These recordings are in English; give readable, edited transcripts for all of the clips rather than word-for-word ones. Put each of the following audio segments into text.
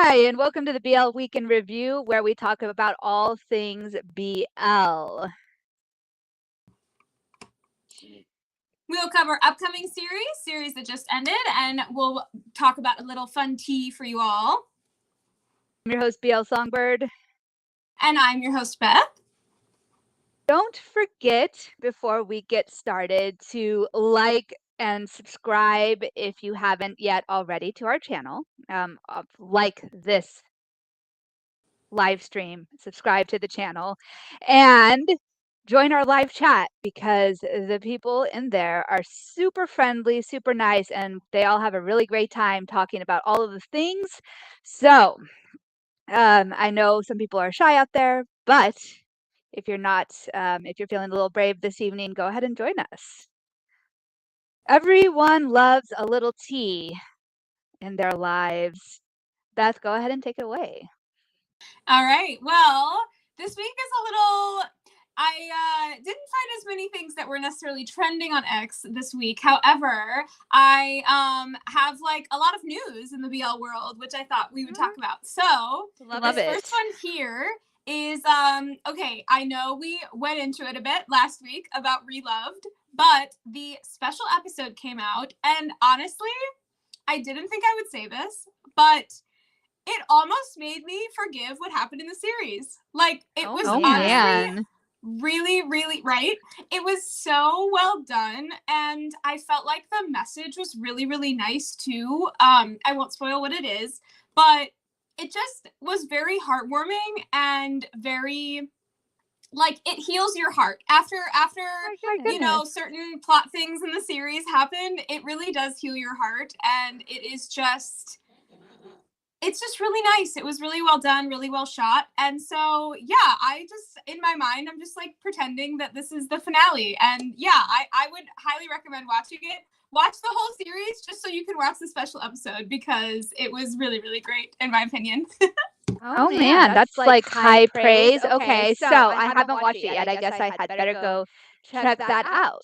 Hi, and welcome to the BL Week in Review, where we talk about all things BL. We'll cover upcoming series that just ended, and we'll talk about a little fun tea for you all. I'm your host, BL Songbird. And I'm your host, Beth. Don't forget, before we get started, to like and subscribe if you haven't yet already to our channel. Like this live stream, subscribe to the channel, and join our live chat because the people in there are super friendly, super nice, and they all have a really great time talking about all of the things. So I know some people are shy out there, but if you're not, if you're feeling a little brave this evening, go ahead and join us. Everyone loves a little tea in their lives. Beth, go ahead and take it away. All right. Well, this week is a little... I didn't find as many things that were necessarily trending on X this week. However, I have like a lot of news in the BL world, which I thought we would talk about. So Love it. First one here is, okay, I know we went into it a bit last week about Reloved, but the special episode came out, and honestly, I didn't think I would say this, but it almost made me forgive what happened in the series. Like, it was honestly really, really right. It was so well done, and I felt like the message was really, really nice too. I won't spoil what it is, but it just was very heartwarming and very, like, it heals your heart after you know, certain plot things in the series happen. It really does heal your heart, and it's just really nice. It was really well done, really well shot. And so, yeah, in my mind, I'm just like pretending that this is the finale. And yeah, I would highly recommend watching it. Watch the whole series just so you can watch the special episode, because it was really, really great, in my opinion. Oh man, that's like high praise. Okay, so I haven't watched it yet. I guess I had better go check that out.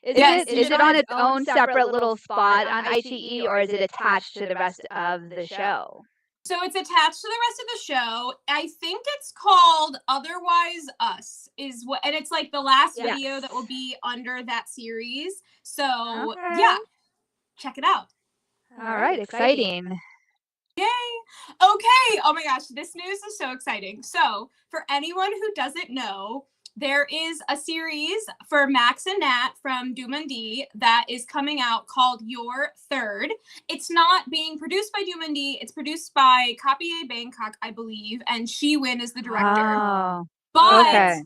Is it on its own separate little spot on IGE, or is it attached to the rest of the show? So it's attached to the rest of the show. I think it's called Otherwise Us, and it's like the last video that will be under that series. So yeah, check it out. All right, exciting. Yay! Okay, oh my gosh, this news is so exciting. So for anyone who doesn't know, there is a series for Max and Nat from Dumandi that is coming out called Your Third. It's not being produced by Dumandi. It's produced by Copy Bangkok, I believe, and Shi Win is the director. Oh, but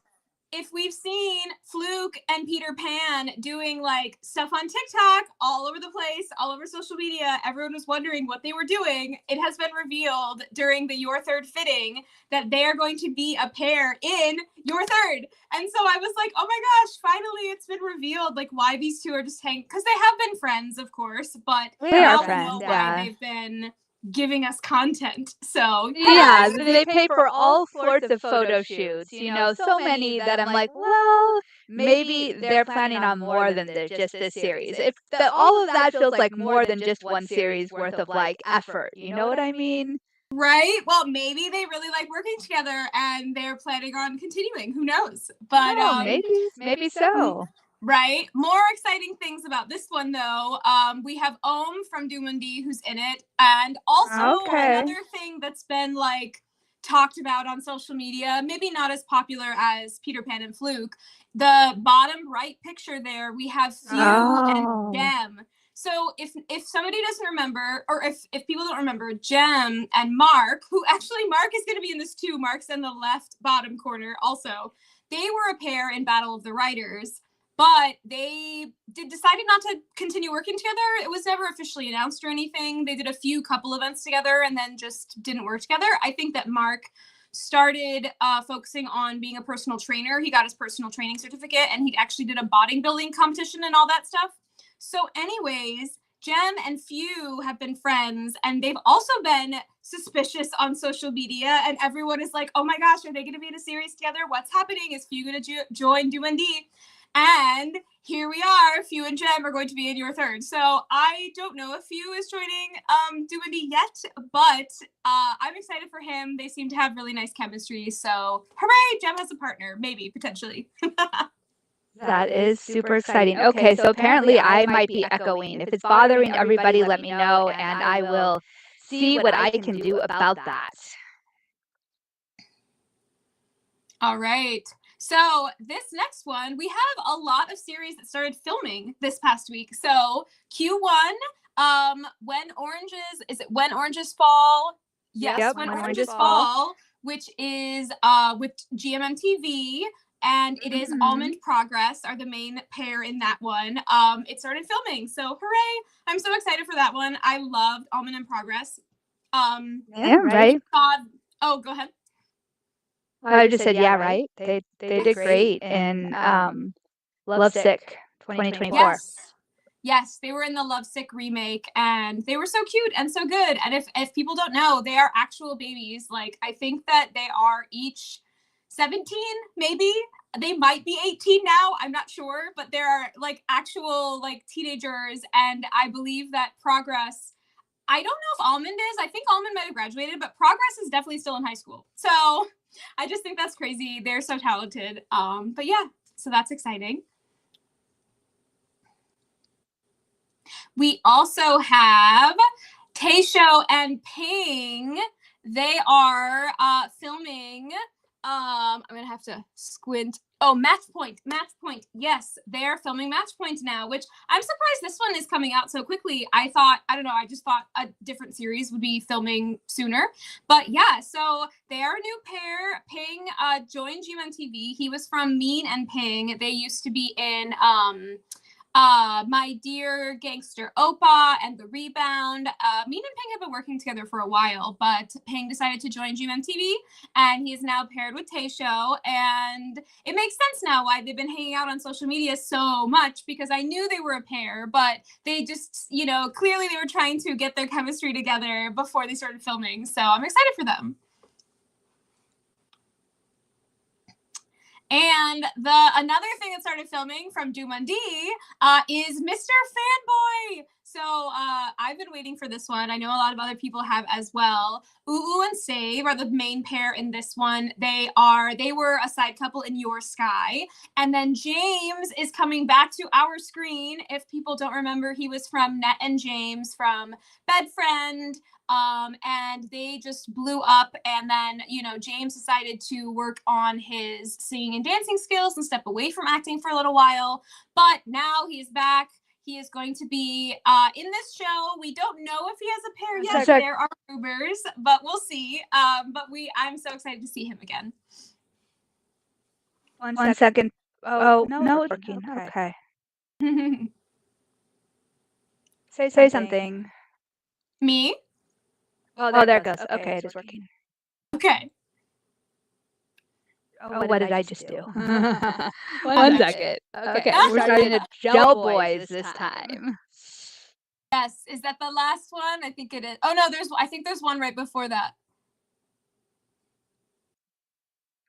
if we've seen Fluke and Peter Pan doing like stuff on TikTok all over the place, all over social media, everyone was wondering what they were doing. It has been revealed during the Your Third fitting that they are going to be a pair in Your Third. And so I was like, oh my gosh, finally it's been revealed, like why these two are just hanging, because they have been friends, of course, but they are friends, know why they've been giving us content. So yeah, they pay for all sorts of photo shoots, you know, so many that I'm like, well, maybe they're planning on more than just this series. If all of that feels like more than just one series worth of like effort, you know what I mean? Right? Well, maybe they really like working together and they're planning on continuing. Who knows? But maybe so. Right? More exciting things about this one, though. We have Om from Dumandi who's in it. And also another thing that's been like talked about on social media, maybe not as popular as Peter Pan and Fluke. The bottom right picture there, we have Few and Jem. So if somebody doesn't remember, or if people don't remember, Jem and Mark, who actually Mark is going to be in this too. Mark's in the left bottom corner also. They were a pair in Battle of the Writers. But they decided not to continue working together. It was never officially announced or anything. They did a few couple events together and then just didn't work together. I think that Mark started focusing on being a personal trainer. He got his personal training certificate, and he actually did a bodybuilding competition and all that stuff. So anyways, Jem and Few have been friends, and they've also been suspicious on social media, and everyone is like, oh my gosh, are they going to be in a series together? What's happening? Is Few going to join Dumandi? And here we are. Few and Jem are going to be in your third. So I don't know if Few is joining Duity yet, but I'm excited for him. They seem to have really nice chemistry. So hooray, Jem has a partner, maybe, potentially. That is super exciting. Okay, so apparently I might be echoing. If it's bothering everybody, let me know, and I will see what I can do about that. All right. So this next one, we have a lot of series that started filming this past week. So Q1, When Oranges Fall? Yes, Yep, When When Oranges Oranges Fall, which is with GMMTV, and it is Almond Progress are the main pair in that one. It started filming, so hooray! I'm so excited for that one. I loved Almond and Progress. Yeah, right. Oh, go ahead. I just said, yeah, right. They did great in Lovesick 2024. Yes, they were in the Lovesick remake, and they were so cute and so good. And if people don't know, they are actual babies. Like, I think that they are each 17, maybe. They might be 18 now. I'm not sure, but they're like actual like teenagers. And I believe that Progress, I don't know if Almond is. I think Almond might have graduated, but Progress is definitely still in high school. So I just think that's crazy. They're so talented. But yeah, so that's exciting. We also have Taysho and Ping. They are filming. I'm gonna have to squint. Oh, Match Point. Match Point. Yes, they're filming Match Point now, which I'm surprised this one is coming out so quickly. I just thought a different series would be filming sooner. But yeah, so they are a new pair. Ping joined GMMTV. He was from Mean and Ping. They used to be in My Dear Gangster Oppa and The Rebound. Mean and Ping have been working together for a while, but Ping decided to join GMMTV, and he is now paired with Taysho, and it makes sense now why they've been hanging out on social media so much, because I knew they were a pair, but they just, clearly they were trying to get their chemistry together before they started filming, so I'm excited for them. And another thing that started filming from Dumundee is Mr. Fanboy. So I've been waiting for this one. I know a lot of other people have as well. Uu and Save are the main pair in this one. They were a side couple in Your Sky. And then James is coming back to our screen. If people don't remember, he was from Net and James from Bedfriend. And they just blew up, and then James decided to work on his singing and dancing skills and step away from acting for a little while, but now he's back. He is going to be in this show. We don't know if he has a pair yet. There are rumors, but we'll see. I'm so excited to see him again. One second. Oh no, it's working. Okay. Say something. Me? Oh, there it goes. Okay, it is working. Okay. Oh, what did I just do? One second. Okay, we're starting to Gel Boys this time. Yes, is that the last one? I think it is. Oh no, I think there's one right before that.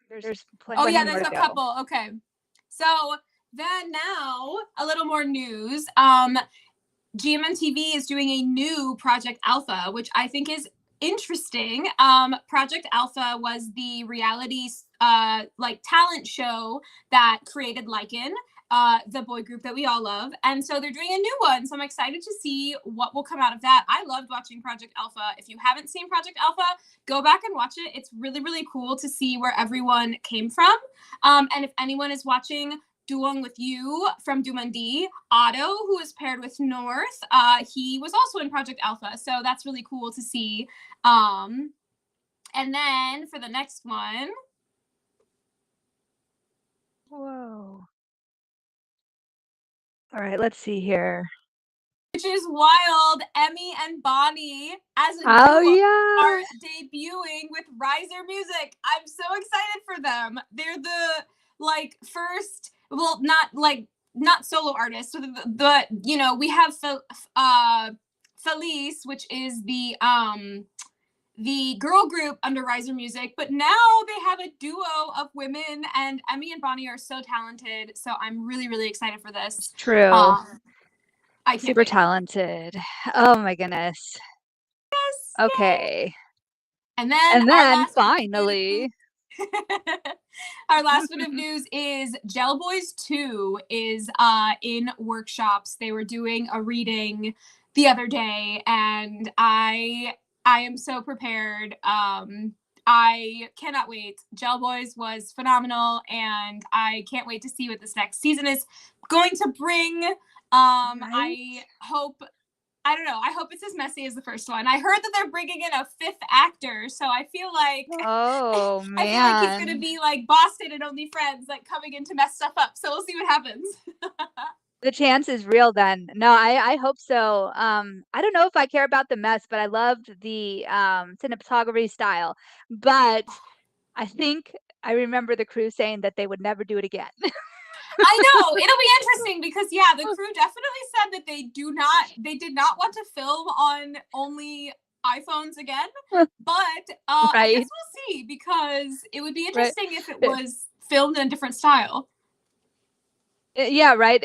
There's plenty. Oh yeah, there's a couple. Okay. So then now a little more news. GMMTV is doing a new Project Alpha, which I think is interesting. Project Alpha was the reality talent show that created Lycan, the boy group that we all love. And so they're doing a new one. So I'm excited to see what will come out of that. I loved watching Project Alpha. If you haven't seen Project Alpha, go back and watch it. It's really, really cool to see where everyone came from. And if anyone is watching Duong with You from Dumundee, Otto, who is paired with North, he was also in Project Alpha. So that's really cool to see. And then for the next one. Whoa. All right, let's see here. Which is wild. Emmy and Bonnie as a duo are debuting with Riser Music. I'm so excited for them. They're the first, well, not solo artists, but we have Felice, which is the the girl group under Riser Music, but now they have a duo of women, and Emmy and Bonnie are so talented. So I'm really, really excited for this. True. Um, I can't Super wait. talented. Oh my goodness. Yes, yay! Okay. And then And our then last bit of news. finally, Our last bit of news is Gel Boys 2 is in workshops. They were doing a reading the other day, and I am so prepared. I cannot wait. Gel Boys was phenomenal, and I can't wait to see what this next season is going to bring. right? I don't know. I hope it's as messy as the first one. I heard that they're bringing in a fifth actor, so I feel like Oh I feel like he's gonna man. be like Boston and Only Friends, like coming in to mess stuff up. So we'll see what happens. The chance is real then. No, I hope so. I don't know if I care about the mess, but I loved the cinematography style. But I think I remember the crew saying that they would never do it again. I know it'll be interesting because yeah, the crew definitely said that they did not want to film on only iPhones again. But I guess Right? we'll see because it would be Right. interesting if it was filmed in a different style. Yeah, right.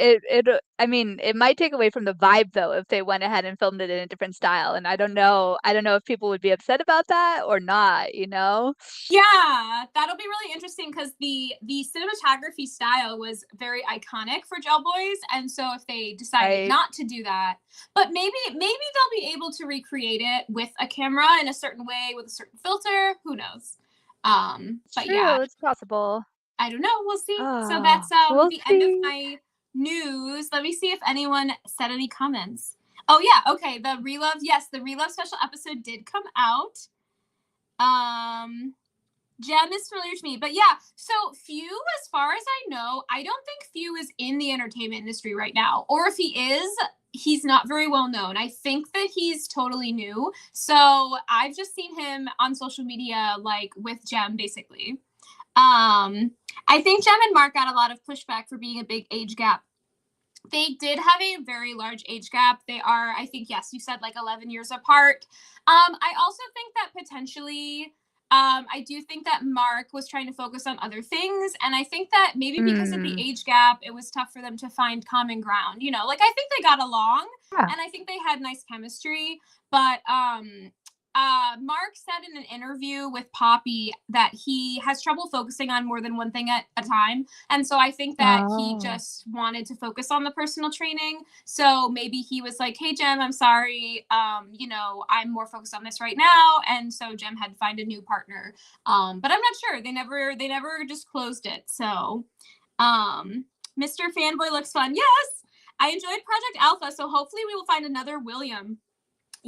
I mean, it might take away from the vibe though if they went ahead and filmed it in a different style. And I don't know. I don't know if people would be upset about that or not, you know? Yeah, that'll be really interesting because the cinematography style was very iconic for Gel Boys, and so if they decided Right. not to do that, but maybe they'll be able to recreate it with a camera in a certain way with a certain filter. Who knows? It's But yeah, true. It's possible. I don't know. We'll see. So Oh, that's we'll the end of see. my news. Let me see if anyone said any comments. Oh yeah, okay. The Relove, yes, the Relove special episode did come out. Um Gem is familiar to me, but yeah. So Few, as far as I know, I don't think Few is in the entertainment industry right now, or if he is, he's not very well known. I think that he's totally new. So I've just seen him on social media, like with Gem, basically. I think Gem and Mark got a lot of pushback for being a big age gap. They did have a very large age gap. They are, I think, yes, you said like 11 years apart. I also think that potentially, I do think that Mark was trying to focus on other things. And I think that maybe because of the Hmm. age gap, it was tough for them to find common ground. You know, like I think they got along Yeah. and I think they had nice chemistry. But Mark said in an interview with Poppy that he has trouble focusing on more than one thing at a time. And so I think that he Oh. just wanted to focus on the personal training. So maybe he was like, hey, Jem, I'm sorry. You know, I'm more focused on this right now. And so Jem had to find a new partner. But I'm not sure. They never disclosed it. So Mr. Fanboy looks fun. Yes. I enjoyed Project Alpha. So hopefully we will find another William.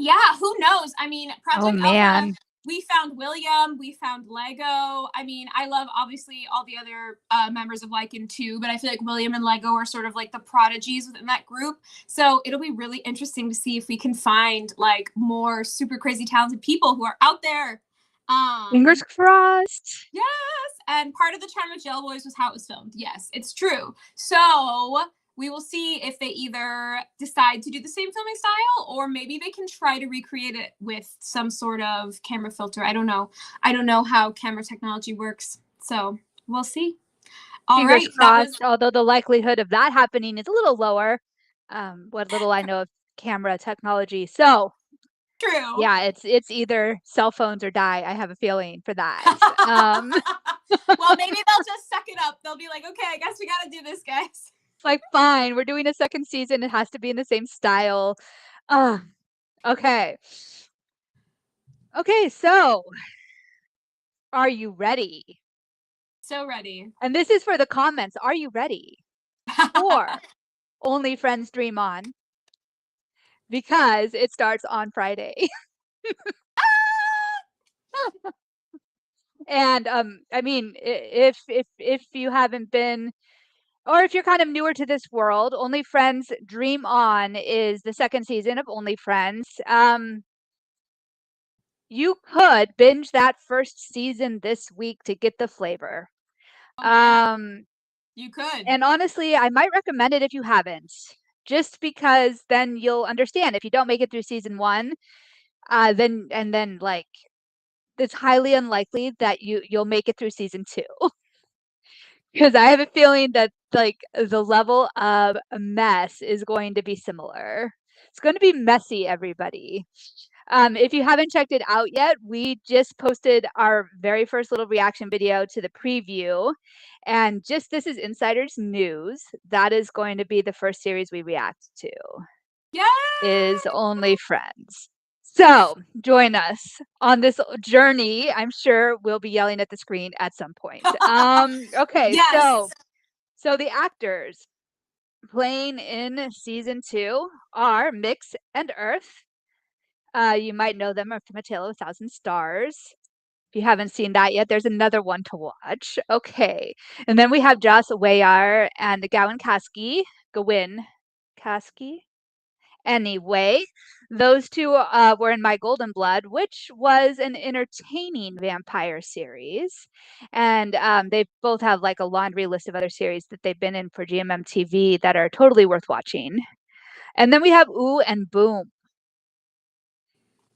Yeah, who knows? I mean, Oh Project Alpha, man. we found William, we found Lego. I mean, I love obviously all the other members of Lycan too, but I feel like William and Lego are sort of like the prodigies within that group. So it'll be really interesting to see if we can find like more super crazy talented people who are out there. Fingers crossed. Yes, and part of the charm of Jail Boys was how it was filmed. Yes, it's true. So we will see if they either decide to do the same filming style or maybe they can try to recreate it with some sort of camera filter. I don't know. I don't know how camera technology works. So we'll see. All Fingers right, that was crossed. Although the likelihood of that happening is a little lower. What little I know of camera technology. So true. yeah, it's either cell phones or die. I have a feeling for that. Well, maybe they'll just suck it up. They'll be like, okay, I guess we got to do this, guys. It's like, fine, we're doing a second season. It has to be in the same style. Uh, okay. Okay, so are you ready? So ready. And this is for the comments. Are you ready for Only Friends Dream On? Because it starts on Friday. And I mean, if you haven't been, or if you're kind of newer to this world, Only Friends Dream On is the second season of Only Friends. You could binge that first season this week to get the flavor. Oh man, Um, you could. and honestly, I might recommend it if you haven't, just because then you'll understand. If you don't make it through season one, then like it's highly unlikely that you'll make it through season 2. Because I have a feeling that like the level of mess is going to be similar. It's going to be messy, everybody. If you haven't checked it out yet, we just posted our very first little reaction video to the preview. And just this is insiders news. That is going to be the first series we react to. Yeah. Is Only Friends. So join us on this journey. I'm sure we'll be yelling at the screen at some point. Okay, Yes. so the actors playing in season 2 are Mix and Earth. You might know them from A Tale of a Thousand Stars. If you haven't seen that yet, there's another one to watch. Okay, and then we have Joss Wayar and Gowan Kasky. Gawin Kasky. Anyway, those two were in My Golden Blood, which was an entertaining vampire series. And they both have like a laundry list of other series that they've been in for GMM TV that are totally worth watching. And then we have Ooh and Boom,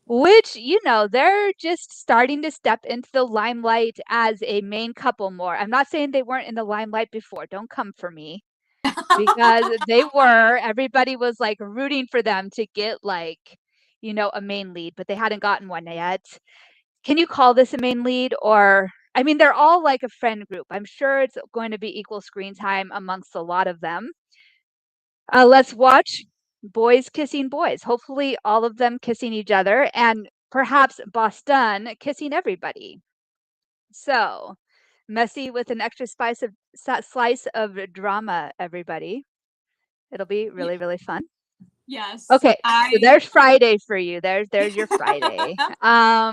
which, they're just starting to step into the limelight as a main couple more. I'm not saying they weren't in the limelight before. Don't come for me. Because they were, everybody was like rooting for them to get like, a main lead, but they hadn't gotten one yet. Can you call this a main lead? Or, I mean, they're all like a friend group. I'm sure it's going to be equal screen time amongst a lot of them. Let's watch boys kissing boys. Hopefully, all of them kissing each other, and perhaps Boston kissing everybody. So, messy with an extra slice of drama, everybody. It'll be really, really fun. Yes. Okay, so there's Friday for you. There's your Friday. I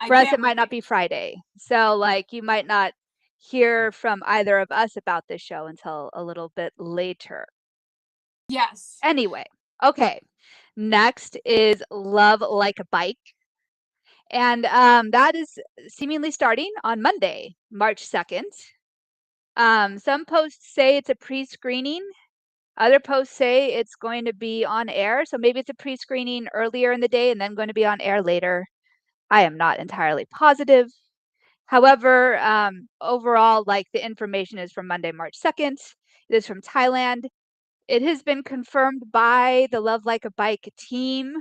For us, it can't might not wait. be Friday. So like you might not hear from either of us about this show until a little bit later. Yes. Anyway, okay. Next is Love Like a Bike. And that is seemingly starting on Monday, March 2nd. Some posts say it's a pre-screening. Other posts say it's going to be on air, so maybe it's a pre-screening earlier in the day and then going to be on air later. I am not entirely positive. However, overall, like the information is from Monday, March 2nd. It is from Thailand. It has been confirmed by the Love Like a Bike team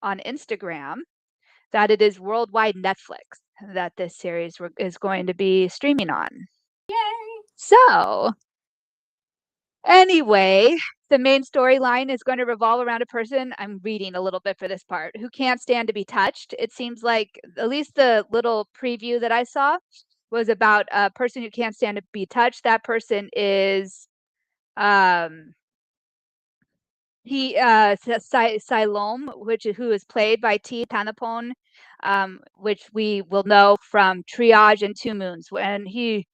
on Instagram that it is worldwide Netflix that this series is going to be streaming on. Yay. So, anyway, the main storyline is going to revolve around a person, I'm reading a little bit for this part, who can't stand to be touched. It seems like, at least the little preview that I saw, was about a person who can't stand to be touched. That person is Siloam, who is played by T. Tanapon, which we will know from Triage and Two Moons, when he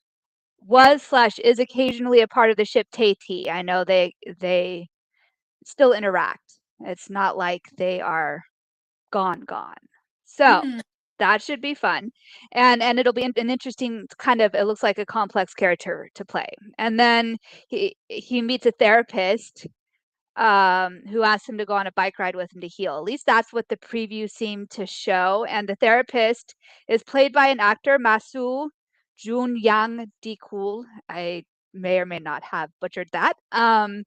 was/is occasionally a part of the ship Tay. I know they still interact. It's not like they are gone. So Mm-hmm. that should be fun, and it'll be an interesting kind of. It looks like a complex character to play, and then he meets a therapist who asked him to go on a bike ride with him to heal. At least that's what the preview seemed to show. And the therapist is played by an actor, Masu Junyang Dikul. I may or may not have butchered that. And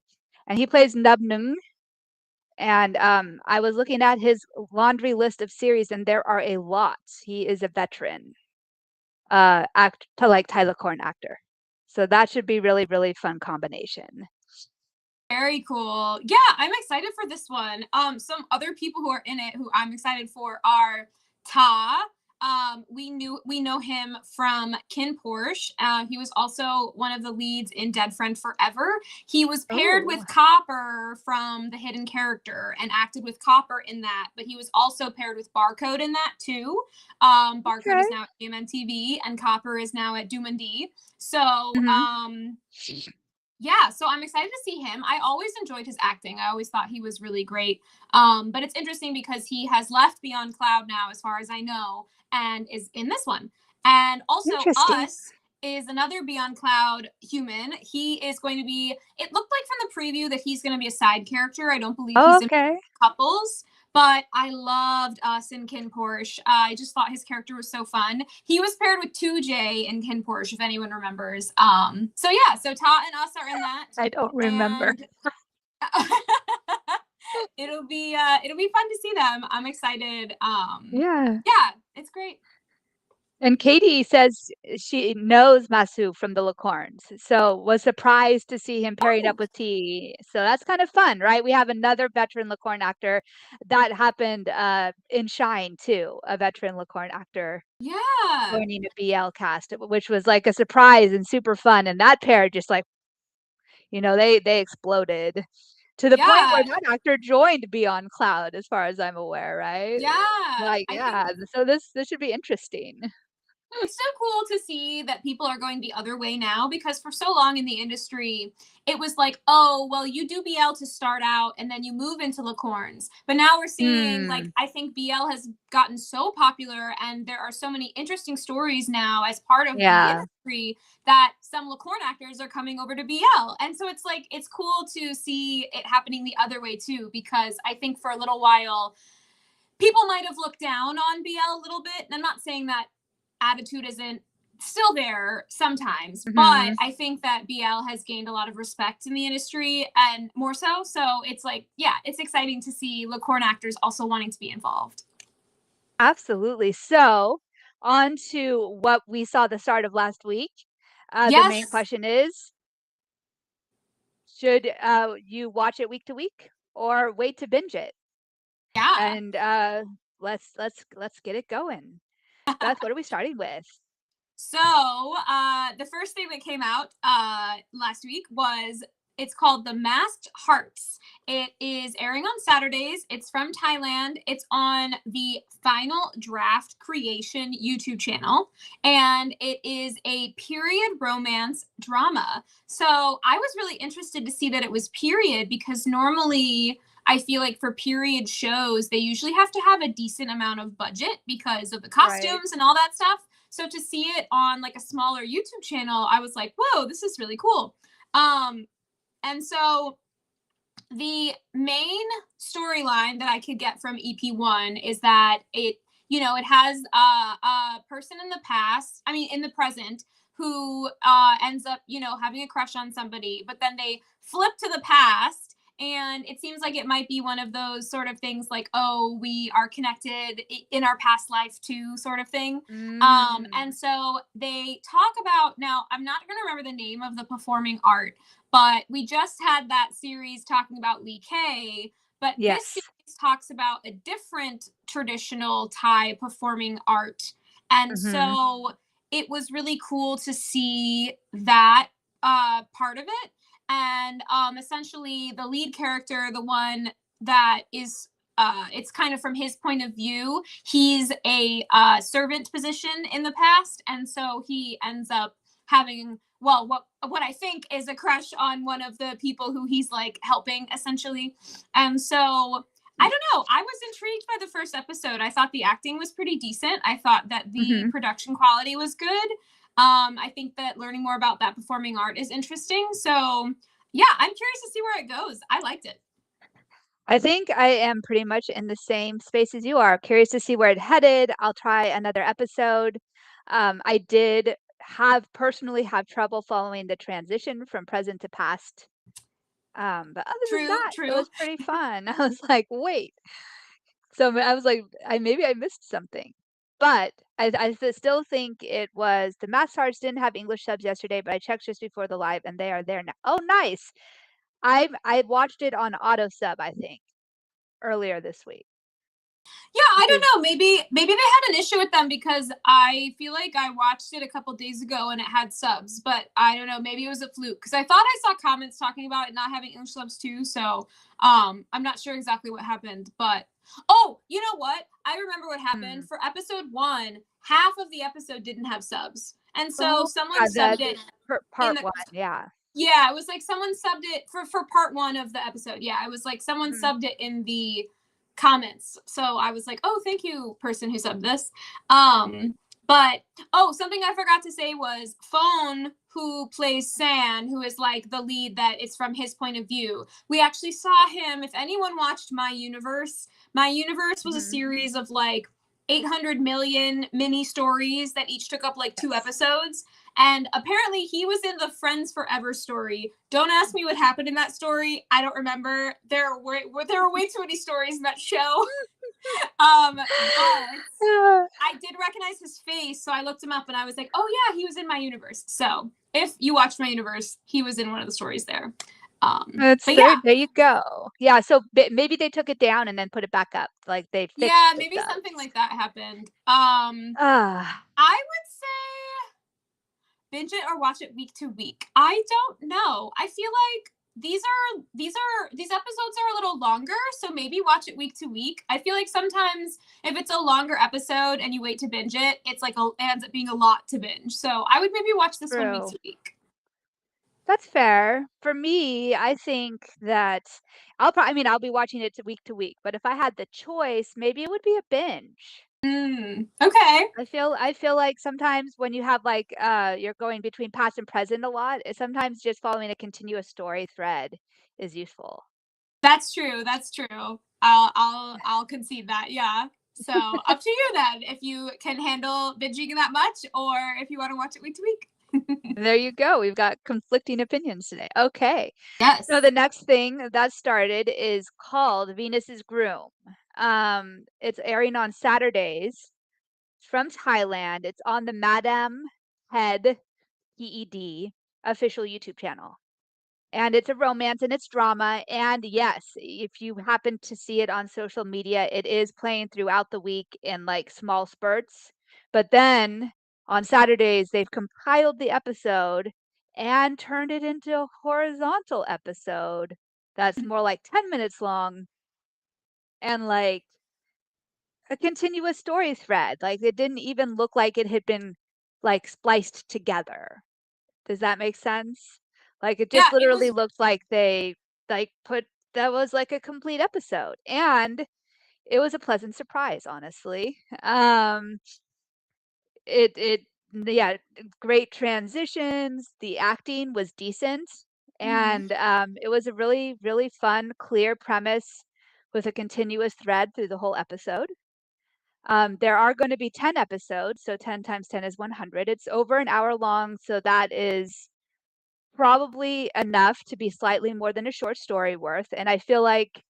he plays Nubnung. And I was looking at his laundry list of series, and there are a lot. He is a veteran like Tyler Corn actor. So that should be really, really fun combination. Very cool. Yeah, I'm excited for this one. Some other people who are in it who I'm excited for are Ta. We know him from Kin Porsche. He was also one of the leads in Dead Friend Forever. He was paired with Copper from The Hidden Character and acted with Copper in that, but he was also paired with Barcode in that too. Barcode is now at GMN and Copper is now at Dumandi. So yeah, so I'm excited to see him. I always enjoyed his acting. I always thought he was really great. But it's interesting because he has left Beyond Cloud now, as far as I know, and is in this one. And also Us is another Beyond Cloud human. He is going to be, it looked like from the preview that he's going to be a side character. I don't believe he's in couples, But I loved in Kin Porsche. I just thought his character was so fun. He was paired with 2J in Kin Porsche, if anyone remembers. So yeah, so Ta and us are in that. I don't remember. And it'll be fun to see them. I'm excited. Yeah. Yeah, it's great. And Katie says she knows Masu from the Licorns, so was surprised to see him pairing up with T. So that's kind of fun, right? We have another veteran Licorn actor. That happened in Shine too, a veteran Licorn actor joining a BL cast, which was like a surprise and super fun. And that pair just like, they exploded to the point where that actor joined Beyond Cloud, as far as I'm aware, right? Yeah. Like, yeah. So this should be interesting. It's so cool to see that people are going the other way now, because for so long in the industry, it was like, oh, well, you do BL to start out and then you move into Licorns. But now we're seeing, like, I think BL has gotten so popular and there are so many interesting stories now as part of the industry that some Licorn actors are coming over to BL. And so it's like, it's cool to see it happening the other way too, because I think for a little while, people might have looked down on BL a little bit. And I'm not saying that attitude isn't still there sometimes, but I think that BL has gained a lot of respect in the industry, and more so it's like, yeah, it's exciting to see Licorn actors also wanting to be involved. Absolutely. So on to what we saw the start of last week. The main question is, should you watch it week to week or wait to binge it? Yeah. And let's get it going. Beth, what are we starting with? So the first thing that came out last week was, it's called The Masked Hearts. It is airing on Saturdays. It's from Thailand. It's on the Final Draft Creation YouTube channel. And it is a period romance drama. So I was really interested to see that it was period, because normally I feel like for period shows, they usually have to have a decent amount of budget because of the costumes and all that stuff. So to see it on like a smaller YouTube channel, I was like, whoa, this is really cool. And so the main storyline that I could get from EP1 is that it has a person in the past, in the present, who ends up, having a crush on somebody, but then they flip to the past. And it seems like it might be one of those sort of things like, oh, we are connected in our past life too, sort of thing. And so they talk about, now I'm not going to remember the name of the performing art, but we just had that series talking about Lee K. But this series talks about a different traditional Thai performing art. And so it was really cool to see that part of it. And essentially the lead character, the one that is it's kind of from his point of view, he's a servant position in the past, and so he ends up having, well, what I think is a crush on one of the people who he's like helping, essentially. And so I don't know, I was intrigued by the first episode. I thought the acting was pretty decent. I thought that the production quality was good. I think that learning more about that performing art is interesting. So yeah, I'm curious to see where it goes. I liked it. I think I am pretty much in the same space as you are. Curious to see where it headed. I'll try another episode. I did personally have trouble following the transition from present to past. But other than that, it was pretty fun. I was like, wait. So I was like, maybe I missed something. But I still think it was the Masked Hearts didn't have English subs yesterday, but I checked just before the live and they are there now. Oh, nice. I watched it on auto sub, I think, earlier this week. Yeah, I don't know. Maybe they had an issue with them, because I feel like I watched it a couple days ago and it had subs, but I don't know. Maybe it was a fluke, because I thought I saw comments talking about it not having English subs too. So I'm not sure exactly what happened, but oh, you know what? I remember what happened for episode 1. Half of the episode didn't have subs, and so someone subbed it part 1. Yeah, it was like someone subbed it for part 1 of the episode. Yeah, it was like someone subbed it in the comments. So I was like, oh, thank you, person who subbed this. But something I forgot to say was Phone, who plays San, who is like the lead that it's from his point of view. We actually saw him. If anyone watched My Universe was a Mhm. series of like 800 million mini stories that each took up like 2 Yes. episodes. And apparently he was in the Friends Forever story. Don't ask me what happened in that story. I don't remember. There were way too many stories in that show. But I did recognize his face, so I looked him up and I was like, oh yeah, he was in My Universe. So if you watched My Universe, he was in one of the stories there. That's But there. yeah, There you go. Yeah. So maybe they took it down and then put it back up. Like they fixed it. maybe Does. something like that happened. Ah, I would say binge it or watch it week to week. I don't know. I feel like these episodes are a little longer, so maybe watch it week to week. I feel like sometimes if it's a longer episode and you wait to binge it, it's like it ends up being a lot to binge. So I would maybe watch this one week true. to week. That's fair. For me, I think that I mean, I'll be watching it to week, but if I had the choice, maybe it would be a binge. Okay. I feel like sometimes when you have like you're going between past and present a lot, sometimes just following a continuous story thread is useful. That's true. That's true. I'll concede that. Yeah. So up to you then if you can handle binging that much or if you want to watch it week to week. There you go. We've got conflicting opinions today. Okay. So Yes. the next thing that started is called Venus's Groom. It's airing on Saturdays. It's from Thailand. It's on the Madam Head PED official YouTube channel. And it's a romance and it's drama. And yes, if you happen to see it on social media, it is playing throughout the week in like small spurts. But then on Saturdays, they've compiled the episode and turned it into a horizontal episode that's more like 10 minutes long and like a continuous story thread. Like it didn't even look like it had been like spliced together. Does that make sense? Like, it Yeah, just it literally was looked like they, like, put that was, like, a complete episode, and it was a pleasant surprise, honestly. It yeah, great transitions, the acting was decent, mhm. and, it was a really, really fun, clear premise with a continuous thread through the whole episode. There are gonna be 10 episodes, so 10 times 10 is 100. It's over an hour long, so that is probably enough to be slightly more than a short story worth, and I feel like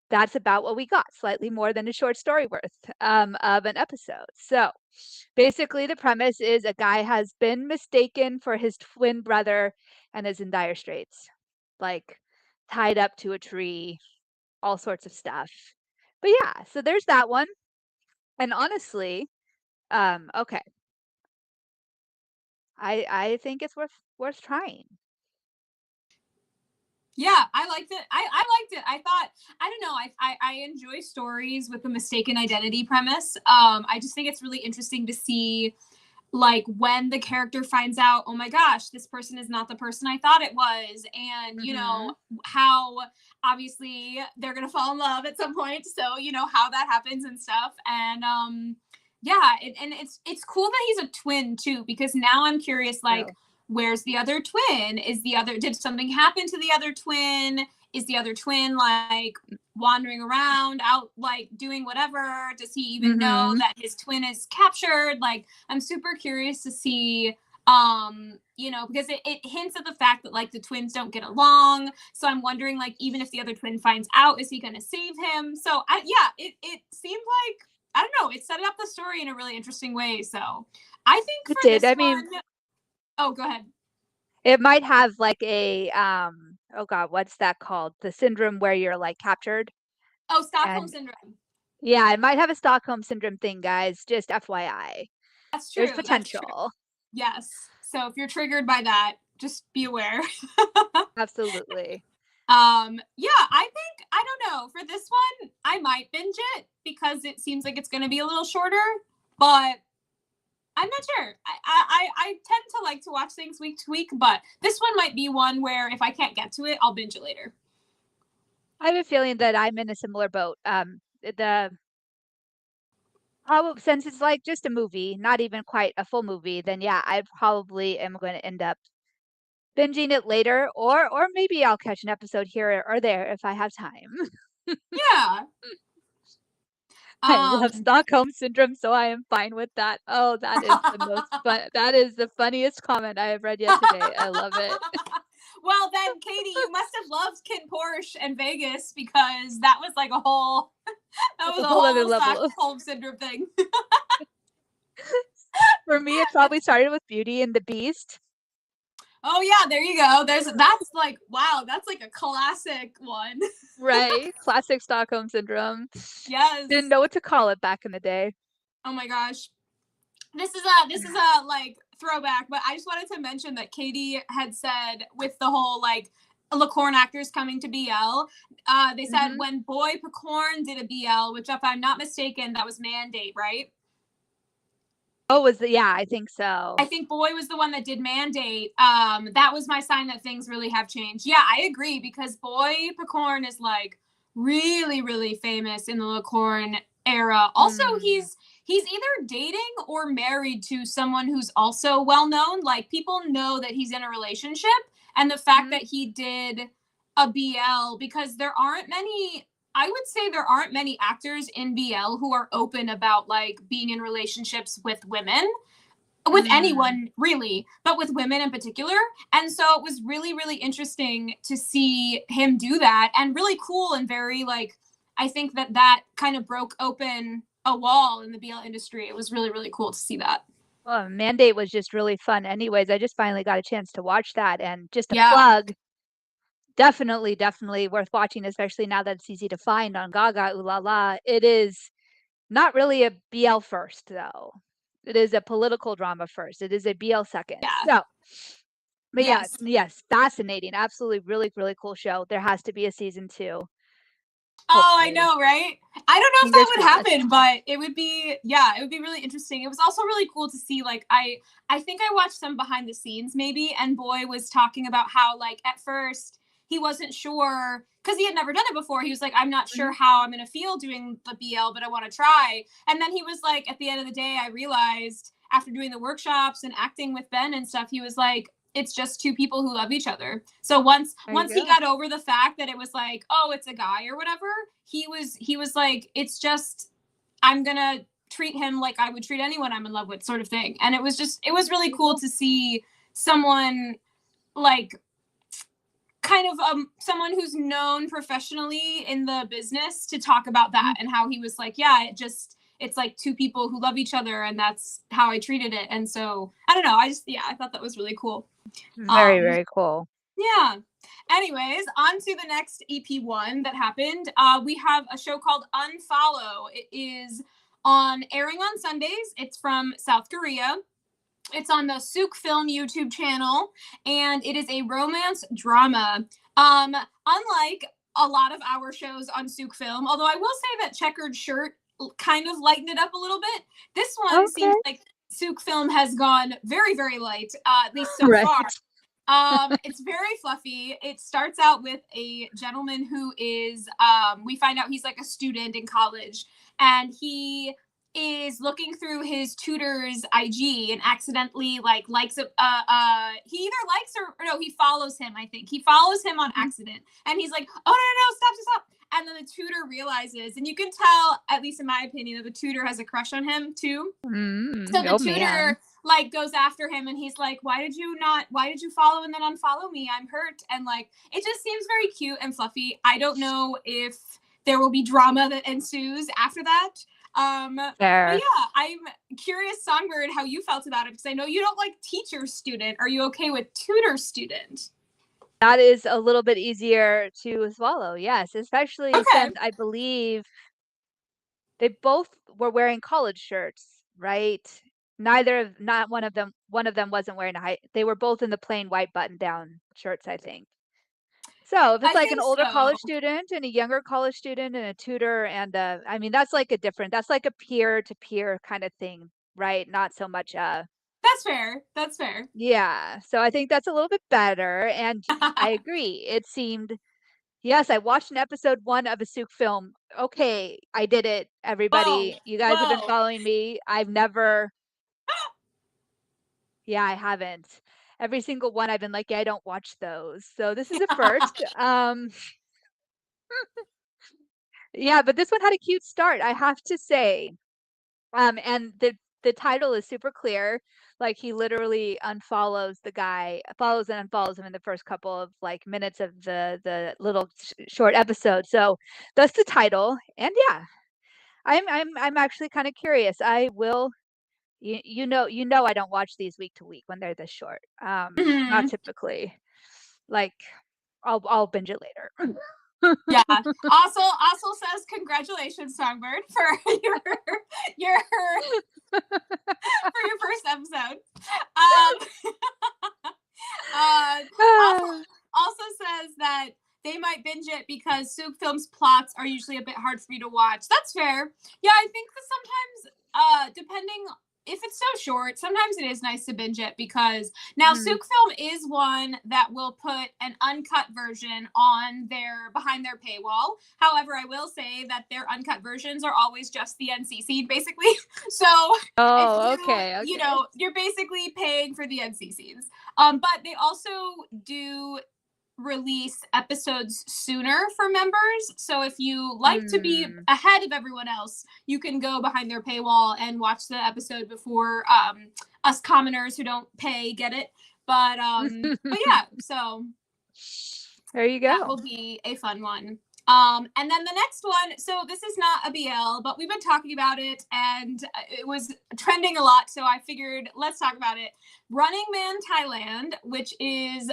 that's about what we got, slightly more than a short story worth, of an episode. So, basically, the premise is a guy has been mistaken for his twin brother and is in dire straits, like, tied up to a tree, all sorts of stuff. But yeah, so there's that one, and honestly, okay, I think it's worth trying. Yeah, I liked it. I liked it. I thought I don't know. I enjoy stories with the mistaken identity premise. I just think it's really interesting to see like when the character finds out, oh my gosh, this person is not the person I thought it was, and Mhm. how obviously they're gonna fall in love at some point. So how that happens and stuff, and yeah, and it's cool that he's a twin too, because now I'm curious, like True. where's the other twin? Did something happen to the other twin? Is the other twin like wandering around out like doing whatever? Does he even know Mhm. that his twin is captured? Like I'm super curious to see because it hints at the fact that like the twins don't get along. So I'm wondering like even if the other twin finds out, is he gonna save him? So it seemed like I don't know, it set up the story in a really interesting way. So I think It for did. this I mean, one, oh go ahead. it might have like a oh god, what's that called? The syndrome where you're like captured Oh, Stockholm and syndrome. yeah, it might have a Stockholm syndrome thing, guys. Just FYI. That's There's true. That's true. potential. Yes. So if you're triggered by that, just be aware. Absolutely. Yeah, I think I don't know. For this one, I might binge it because it seems like it's gonna be a little shorter, but I'm not sure. I tend to like to watch things week to week, but this one might be one where if I can't get to it, I'll binge it later. I have a feeling that I'm in a similar boat. The Since it's like just a movie, not even quite a full movie, then yeah, I probably am going to end up binging it later, or maybe I'll catch an episode here or there if I have time. Yeah. I love Um, Stockholm syndrome, so I am fine with that. Oh, that is the most fun. That is the funniest comment I have read yet today. I love it. well, then, Katie, you must have loved Kid Porsche and Vegas because that was like a whole that That's was a a whole other whole level of. Stockholm syndrome thing. For me, it probably started with Beauty and the Beast. Oh yeah, there you go. That's like wow, that's like a classic one. Right. Classic Stockholm syndrome. Didn't Yes. know what to call it back in the day. Oh my gosh. This is a like throwback, but I just wanted to mention that Katie had said with the whole like Lacorn actors coming to BL, they said Hmm. when Boy Picorn did a BL, which if I'm not mistaken, that was Mandate, right? Oh, yeah, I think so. I think Boy was the one that did Mandate. That was my sign that things really have changed. Yeah, I agree because Boy Picorn is like really, really famous in the Lacorn era. Also, Mm. he's either dating or married to someone who's also well known. Like people know that he's in a relationship, and the fact Hmm. that he did a BL because there aren't many. I would say there aren't many actors in BL who are open about like being in relationships with women, with Mm. anyone really, but with women in particular. And so it was really, really interesting to see him do that, and really cool, and very like, I think that that kind of broke open a wall in the BL industry. It was really, really cool to see that. Well, Mandate was just really fun. Anyways, I just finally got a chance to watch that, and just a Yeah. plug, definitely, definitely worth watching, especially now that it's easy to find on Gaga. Ooh la la! It is not really a BL first, though. It is a political drama first. It is a BL second. Yeah. So, but yes, Yes. yes, fascinating. Absolutely, really, really cool show. There has to be a season two, Oh, I hopefully. know, right? I don't know if that Fingers would crossed. happen, but it would be, yeah, it would be really interesting. It was also really cool to see like I think I watched some behind the scenes maybe, and Boy was talking about how like at first he wasn't sure because he had never done it before. He was like, I'm not sure Mhm. how I'm going to feel doing the BL, but I want to try. And then he was like, at the end of the day, I realized after doing the workshops and acting with Ben and stuff, he was like, it's just two people who love each other. So once There you once he go. got over the fact that it was like, oh, it's a guy or whatever, he was like, it's just, I'm gonna treat him like I would treat anyone I'm in love with, sort of thing. And it was really There you cool go. to see someone like kind of someone who's known professionally in the business to talk about that, Mhm. and how he was like, yeah, it's like two people who love each other, and that's how I treated it. And so I don't know, yeah, I thought that was really cool. Very, um very cool. yeah. Anyways, on to the next EP1 that happened. We have a show called Unfollow. It is on airing on Sundays. It's from South Korea. It's on the Sook Film YouTube channel, and it is a romance drama. Unlike a lot of our shows on Sook Film, although I will say that Checkered Shirt kind of lightened it up a little bit, this one Okay. seems like Sook Film has gone very, very light, at least so Right. far. It's very fluffy. It starts out with a gentleman who is, we find out he's like a student in college, and he is looking through his tutor's IG and accidentally like likes a he either likes or no, he follows him, I think. He follows him on Mhm. accident. And he's like, "Oh no, no, no, stop, stop, stop." And then the tutor realizes, and you can tell, at least in my opinion, that the tutor has a crush on him too. So the Oh man. tutor like goes after him, and he's like, why did you follow and then unfollow me? I'm hurt. And like, it just seems very cute and fluffy. I don't know if there will be drama that ensues after that. But Fair. yeah, I'm curious, Songbird, how you felt about it, because I know you don't like teacher student. Are you okay with tutor student? That is a little bit easier to swallow. Yes, especially Okay. since I believe they both were wearing college shirts, right? Not one of them wasn't wearing a high. They were both in the plain white button-down shirts, I think. So if it's I like an think older so. college student and a younger college student and a tutor and I mean that's like that's like a peer to peer kind of thing, right? Not so much That's fair. That's fair. yeah. So I think that's a little bit better and I agree. It seemed Yes, I watched an episode 1 of a Sook film. Okay, I did it, Whoa, everybody. You guys have been whoa. following me. I've never Yeah, I haven't. Every single one I've been like, "Yeah, I don't watch those." So this is a first. Yeah, but this one had a cute start, I have to say. And the title is super clear. Like he literally unfollows the guy, follows and unfollows him in the first couple of like minutes of the little short episode. So that's the title. And yeah, I'm actually kind of curious. I will you know I don't watch these week to week when they're this short. Not Mhm. typically. Like I'll binge it later. Yeah. Also says congratulations, Songbird, for your for your first episode. Um, uh, also Ah. also says that they might binge it because Sook Film's plots are usually a bit hard for me to watch. That's fair. Yeah, I think that sometimes, depending if it's so short, sometimes it is nice to binge it because now Mhm. Sook Film is one that will put an uncut version on their behind their paywall. However, I will say that their uncut versions are always just the NCC basically. So if Oh, you okay, you okay. know you're basically paying for the NCCs. But they also do release episodes sooner for members. So if you like to be Mm. ahead of everyone else, you can go behind their paywall and watch the episode before us commoners who don't pay get it. But yeah, so There you that go. will be a fun one. And then the next one, so this is not a BL, but we've been talking about it and it was trending a lot. So I figured let's talk about it. Running Man Thailand, which is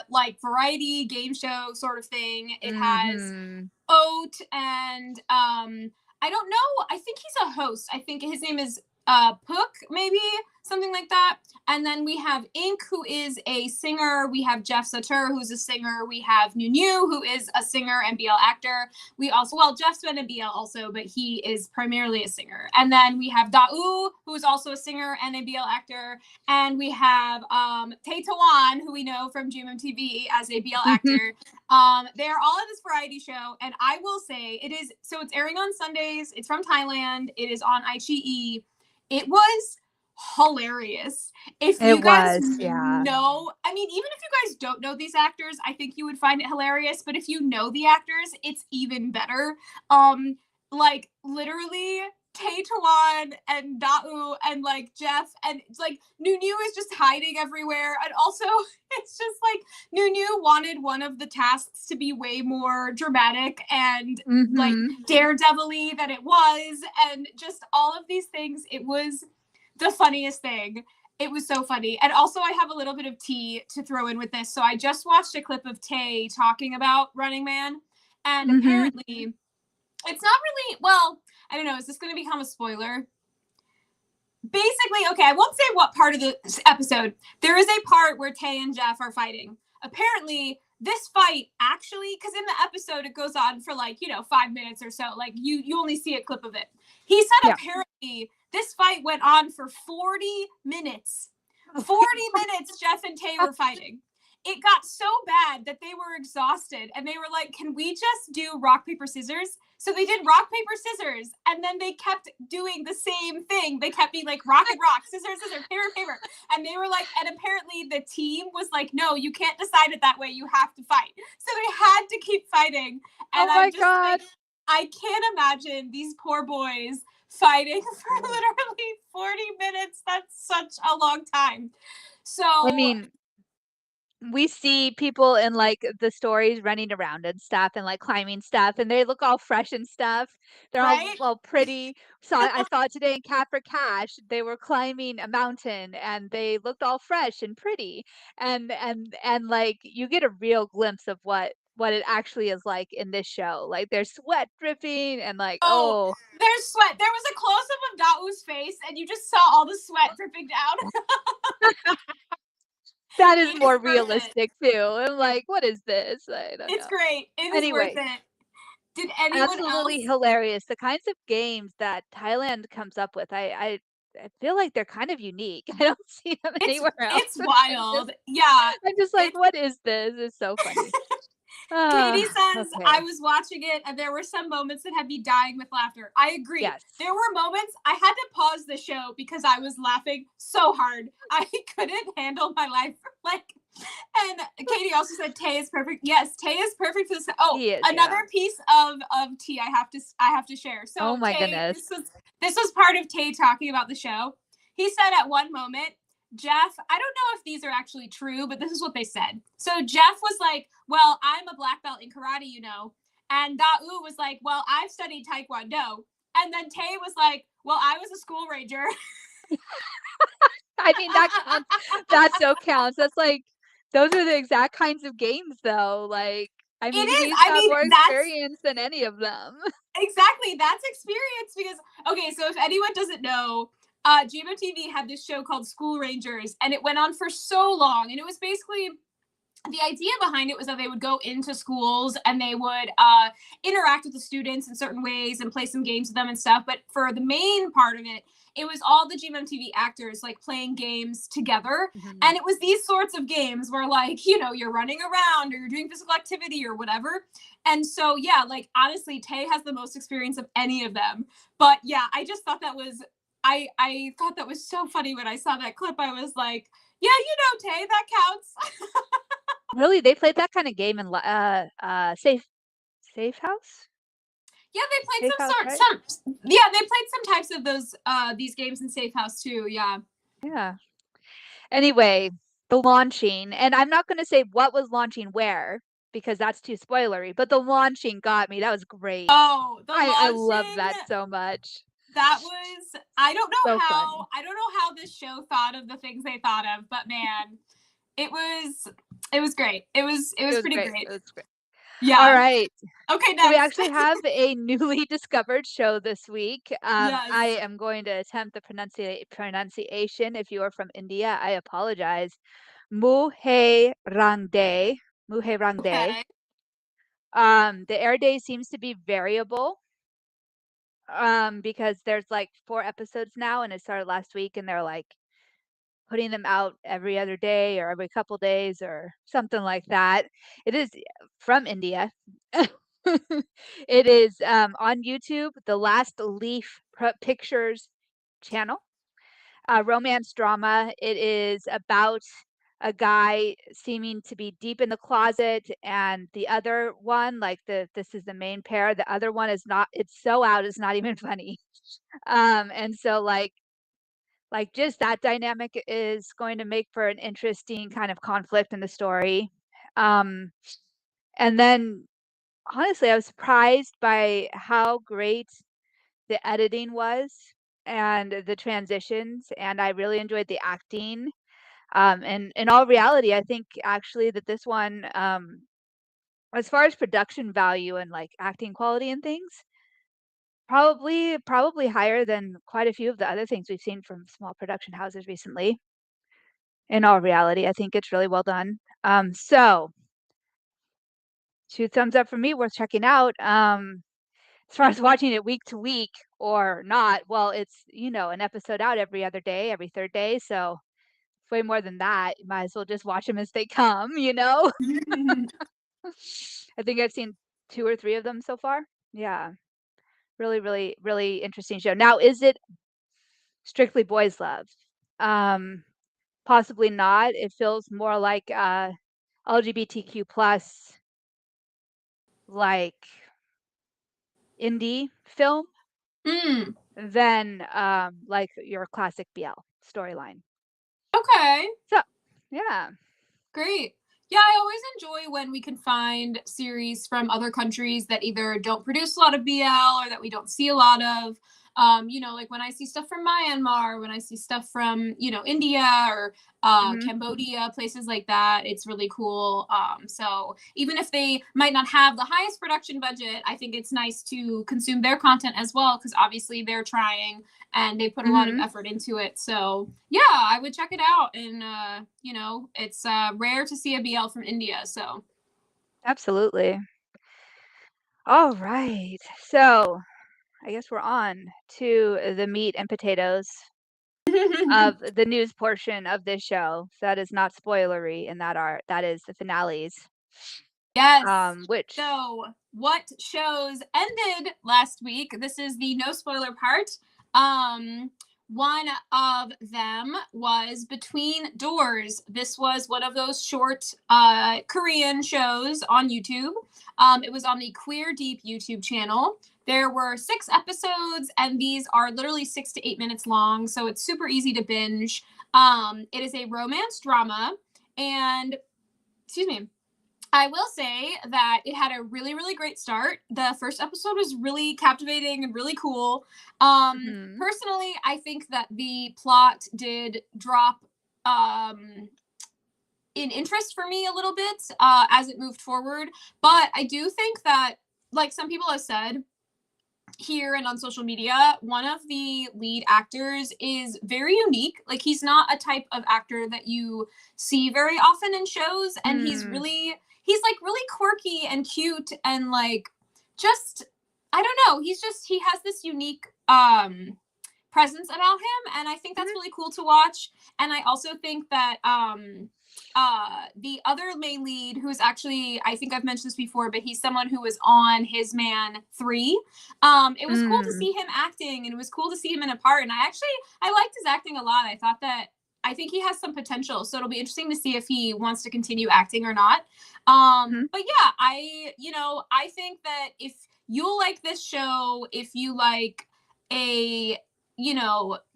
like variety game show sort of thing. It has Mhm. Oat and I don't know. I think he's a host. I think his name is Pook, maybe something like that. And then we have Ink, who is a singer. We have Jeff Satur, who's a singer. We have New, who is a singer and BL actor. We also, well, Jeff's been in BL also, but he is primarily a singer. And then we have Da'u, who is also a singer and a BL actor. And we have Tae Tawan, who we know from GMMTV as a BL actor. They are all in this variety show, and I will say it is so it's airing on Sundays. It's from Thailand. It is on iQIYI. It was hilarious. If It you guys was, yeah. know, I mean, even if you guys don't know these actors, I think you would find it hilarious. But if you know the actors, it's even better. Like literally Tae Tawan and Da'u and like Jeff and like New is just hiding everywhere. And also it's just like New wanted one of the tasks to be way more dramatic and like Mhm. daredevil-y than it was, and just all of these things. It was the funniest thing. It was so funny. And also I have a little bit of tea to throw in with this. So I just watched a clip of Tay talking about Running Man, and Mhm. apparently it's not really, well, I don't know, is this going to become a spoiler? Basically, okay, I won't say what part of the episode. There is a part where Tay and Jeff are fighting. Apparently, this fight actually, because in the episode it goes on for like 5 minutes or so. Like you only see a clip of it. He said Yeah. apparently this fight went on for 40 minutes. Oh 40 minutes Jeff and Tay my were fighting. It got so bad that they were exhausted and they were like, can we just do rock, paper, scissors? So they did rock, paper, scissors, and then they kept doing the same thing. They kept being like rock and rock, scissors, scissors, paper, paper. And they were like, and apparently the team was like, no, you can't decide it that way. You have to fight. So they had to keep fighting. oh And I'm my just god. like, I can't imagine these poor boys fighting for literally 40 minutes. That's such a long time. I So, mean, we see people in like the stories running around and stuff and like climbing stuff and they look all fresh and stuff. They're right? all pretty. So I saw it today in Cat for Cash. They were climbing a mountain and they looked all fresh and pretty. And like you get a real glimpse of what it actually is like in this show. Like there's sweat dripping and like Oh, oh there's sweat. There was a close up of Da'u's face, and you just saw all the sweat dripping down. that is It is more worth it. realistic too. I'm like, what is this? I don't It's know. great. It is worth Anyway, it. Did anyone absolutely else? hilarious. The kinds of games that Thailand comes up with, I feel like they're kind of unique. I don't see them It's anywhere else. it's I'm just wild. Yeah. I'm just like, It's "What is this?" It's so funny. Katie says, I Okay. was watching it and there were some moments that had me dying with laughter. I agree. Yes. There were moments I had to pause the show because I was laughing so hard. I couldn't handle my life. Like, and Katie also said Tay is perfect. Yes, Tay is perfect for this. Oh, He is, another yeah. piece of tea I have to share. Oh So my Tay, goodness. this was part of Tay talking about the show. He said at one moment, Jeff, I don't know if these are actually true, but this is what they said. So Jeff was like, well, I'm a black belt in karate, you know. And Da'u was like, well, I've studied Taekwondo. And then Tay was like, well, I was a school ranger. I mean, that counts. That so counts. That's like, those are the exact kinds of games, though. Like, I It mean, is. he's I got mean, more that's experience than any of them. exactly that's experience because okay, so if anyone doesn't know, GMO had this show called School Rangers, and it went on for so long, and it was basically the idea behind it was that they would go into schools and they would interact with the students in certain ways and play some games with them and stuff. But for the main part of it, it was all the GMMTV actors like playing games together. Mhm. And it was these sorts of games where like, you know, you're running around or you're doing physical activity or whatever. And so, yeah, like honestly, Tay has the most experience of any of them. But yeah, I just thought that was, I thought that was so funny when I saw that clip. I was like, yeah, you know, Tay, that counts. Really, they played that kind of game in Safe House? Yeah, they played Safe House, some right? sort some yeah, they played some types of those these games in Safe House too. Yeah. Yeah. Anyway, the launching, and I'm not going to say what was launching where because that's too spoilery, but the launching got me. That was great. Oh, the I love launching, that so much. that was So fun. I don't know how this show thought of the things they thought of, but man, it was it was great. It It was was pretty great. great. It was great. All Yeah. right. Okay, So we next. actually have a newly discovered show this week. I Yes. am going to attempt the pronunciation. If you are from India, I apologize. Muhe Rangde. Muhe Rangde. Okay. The air day seems to be variable. Because there's like 4 episodes now, and it started last week, and they're like putting them out every other day or every couple days or something like that. It is from India. It is on YouTube, the Last Leaf Pictures channel, romance drama. It is about a guy seeming to be deep in the closet, and the other one, like this is the main pair. The other one is not. It's so out. It's not even funny. And so like just that dynamic is going to make for an interesting kind of conflict in the story. Um, and then honestly, I was surprised by how great the editing was and the transitions, and I really enjoyed the acting. And in all reality, I think actually that this one, as far as production value and like acting quality and things, probably higher than quite a few of the other things we've seen from small production houses recently. In all reality, I think it's really well done. So 2 thumbs up for me, worth checking out. As far as watching it week to week or not, well, it's, an episode out every other day, every third day, so it's way more than that. You might as well just watch them as they come, you know? I think I've seen 2 or 3 of them so far. Yeah. Really, really, really interesting show. Now, is it strictly boys love? Um, Possibly not. It feels more like, LGBTQ plus, like, indie film Mm, than, like your classic BL storyline. okay. So, yeah. Great. Yeah, I always enjoy when we can find series from other countries that either don't produce a lot of BL or that we don't see a lot of. You know, like when I see stuff from Myanmar, when I see stuff from, you know, India or Mhm. Cambodia, places like that, it's really cool. So even if they might not have the highest production budget, I think it's nice to consume their content as well because obviously they're trying and they put a lot of Mhm. effort into it. So yeah, I would check it out. And you know, it's rare to see a BL from India. So Absolutely. All right. So, I guess we're on to the meat and potatoes of the news portion of this show. So that is not spoilery, and that is the finales. Yes. Which So, what shows ended last week? This is the no spoiler part. Um, One of them was Between Doors. This was one of those short Korean shows on YouTube. It was on the Queer Deep YouTube channel. There were 6 episodes, and these are literally 6 to 8 minutes long, so it's super easy to binge. It is a romance drama, and excuse me, I will say that it had a really, really great start. The first episode was really captivating and really cool. mhm. Personally, I think that the plot did drop in interest for me a little bit as it moved forward. But I do think that, like some people have said, here and on social media, one of the lead actors is very unique. Like, he's not a type of actor that you see very often in shows, and Mm, he's like really quirky and cute and like just I don't know, he has this unique presence about him, and I think that's mhm, really cool to watch. And I also think that the other main lead, who's actually, I think I've mentioned this before, but he's someone who was on His Man 3. It was cool to mm. see him acting, and it was cool to see him in a part, and I liked his acting a lot. I think he has some potential, so it'll be interesting to see if he wants to continue acting or not. Mhm. But yeah, I think that if you'll like this show, if you like a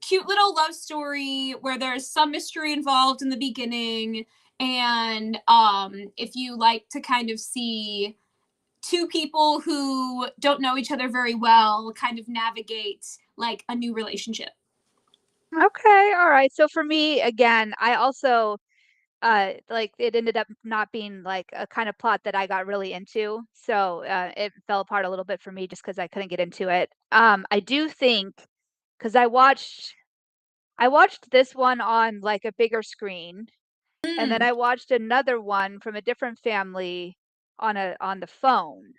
cute little love story where there's some mystery involved in the beginning, and if you like to kind of see two people who don't know each other very well kind of navigate like a new relationship. Okay, all right. So for me, again, I also like it ended up not being like a kind of plot that I got really into. So it fell apart a little bit for me just because I couldn't get into it. I do think because I watched this one on like a bigger screen, and then Mm. I watched another one from a different family on the phone.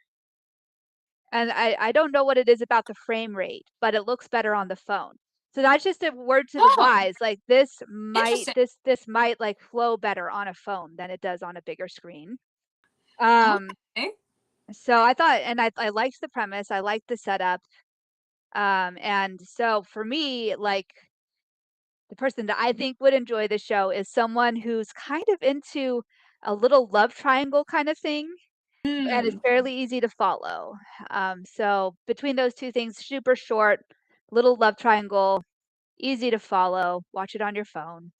And I don't know what it is about the frame rate, but it looks better on the phone. So that's just a word to the Oh, wise, like, this might interesting. this might, like, flow better on a phone than it does on a bigger screen. Um, Okay. so I thought, and I liked the premise, I liked the setup, and so for me, like, the person that I think would enjoy the show is someone who's kind of into a little love triangle kind of thing. And it's Mm. fairly easy to follow. So between those 2 things, super short, little love triangle, easy to follow, watch it on your phone.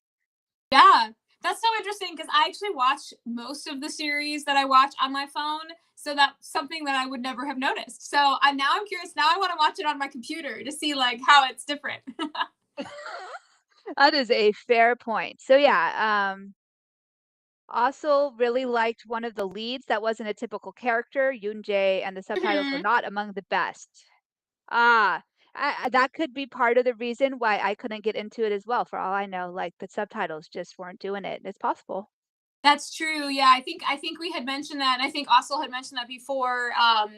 Yeah, that's so interesting because I actually watch most of the series that I watch on my phone. So that's something that I would never have noticed. So I'm curious. Now I want to watch it on my computer to see like how it's different. That is a fair point. So yeah, also really liked one of the leads that wasn't a typical character, Yoon Jae, and the subtitles were Mhm. not among the best. Ah, that could be part of the reason why I couldn't get into it as well, for all I know, like, the subtitles just weren't doing it. It's possible. That's true. Yeah, I think we had mentioned that, and I think Asul had mentioned that before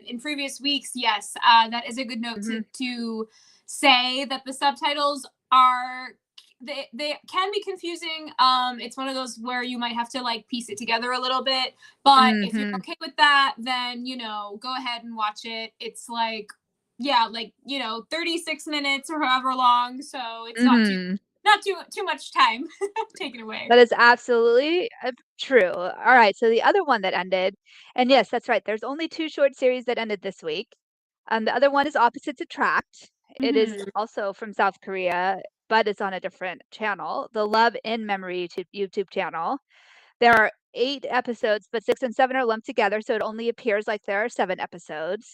in previous weeks. Yes, that is a good note Mhm. to say that the subtitles are they can be confusing. It's one of those where you might have to like piece it together a little bit. But if you're Mhm. okay with that, then go ahead and watch it. It's like, yeah, like 36 minutes or however long, so it's Mhm. not too much time taken away. That is absolutely, true. Alright, so the other one that ended, and yes, that's right, there's only 2 short series that ended this week. The other one is Opposites Attract. It is Hmm. also from South Korea, but it's on a different channel, the Love in Memory YouTube channel. There are 8 episodes, but 6 and 7 are lumped together, so it only appears like there are 7 episodes.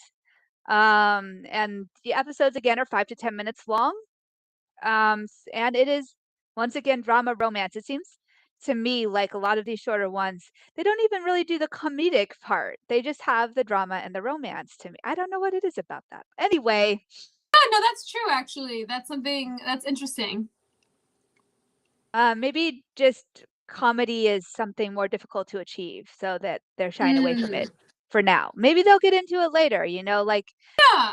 And the episodes, again, are 5 to 10 minutes long. And it is once again drama romance. It seems to me like a lot of these shorter ones, they don't even really do the comedic part. They just have the drama and the romance to me. I don't know what it is about that. Anyway, Yeah, no, that's true actually. That's something that's interesting. maybe just comedy is something more difficult to achieve so that they're shying away from Mm. it for now. Maybe they'll get into it later, like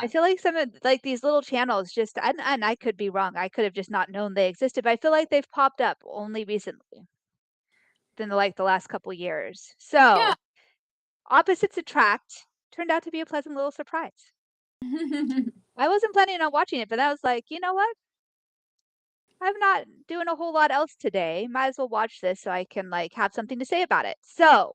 I Yeah. feel like some of like these little channels just and I could be wrong. I could have just not known they existed, but I feel like they've popped up only recently. Than like the last couple years. Yeah. So, Opposites Attract turned out to be a pleasant little surprise. I wasn't planning on watching it, but I was like, you know what? I'm not doing a whole lot else today. Might as well watch this so I can like have something to say about it. So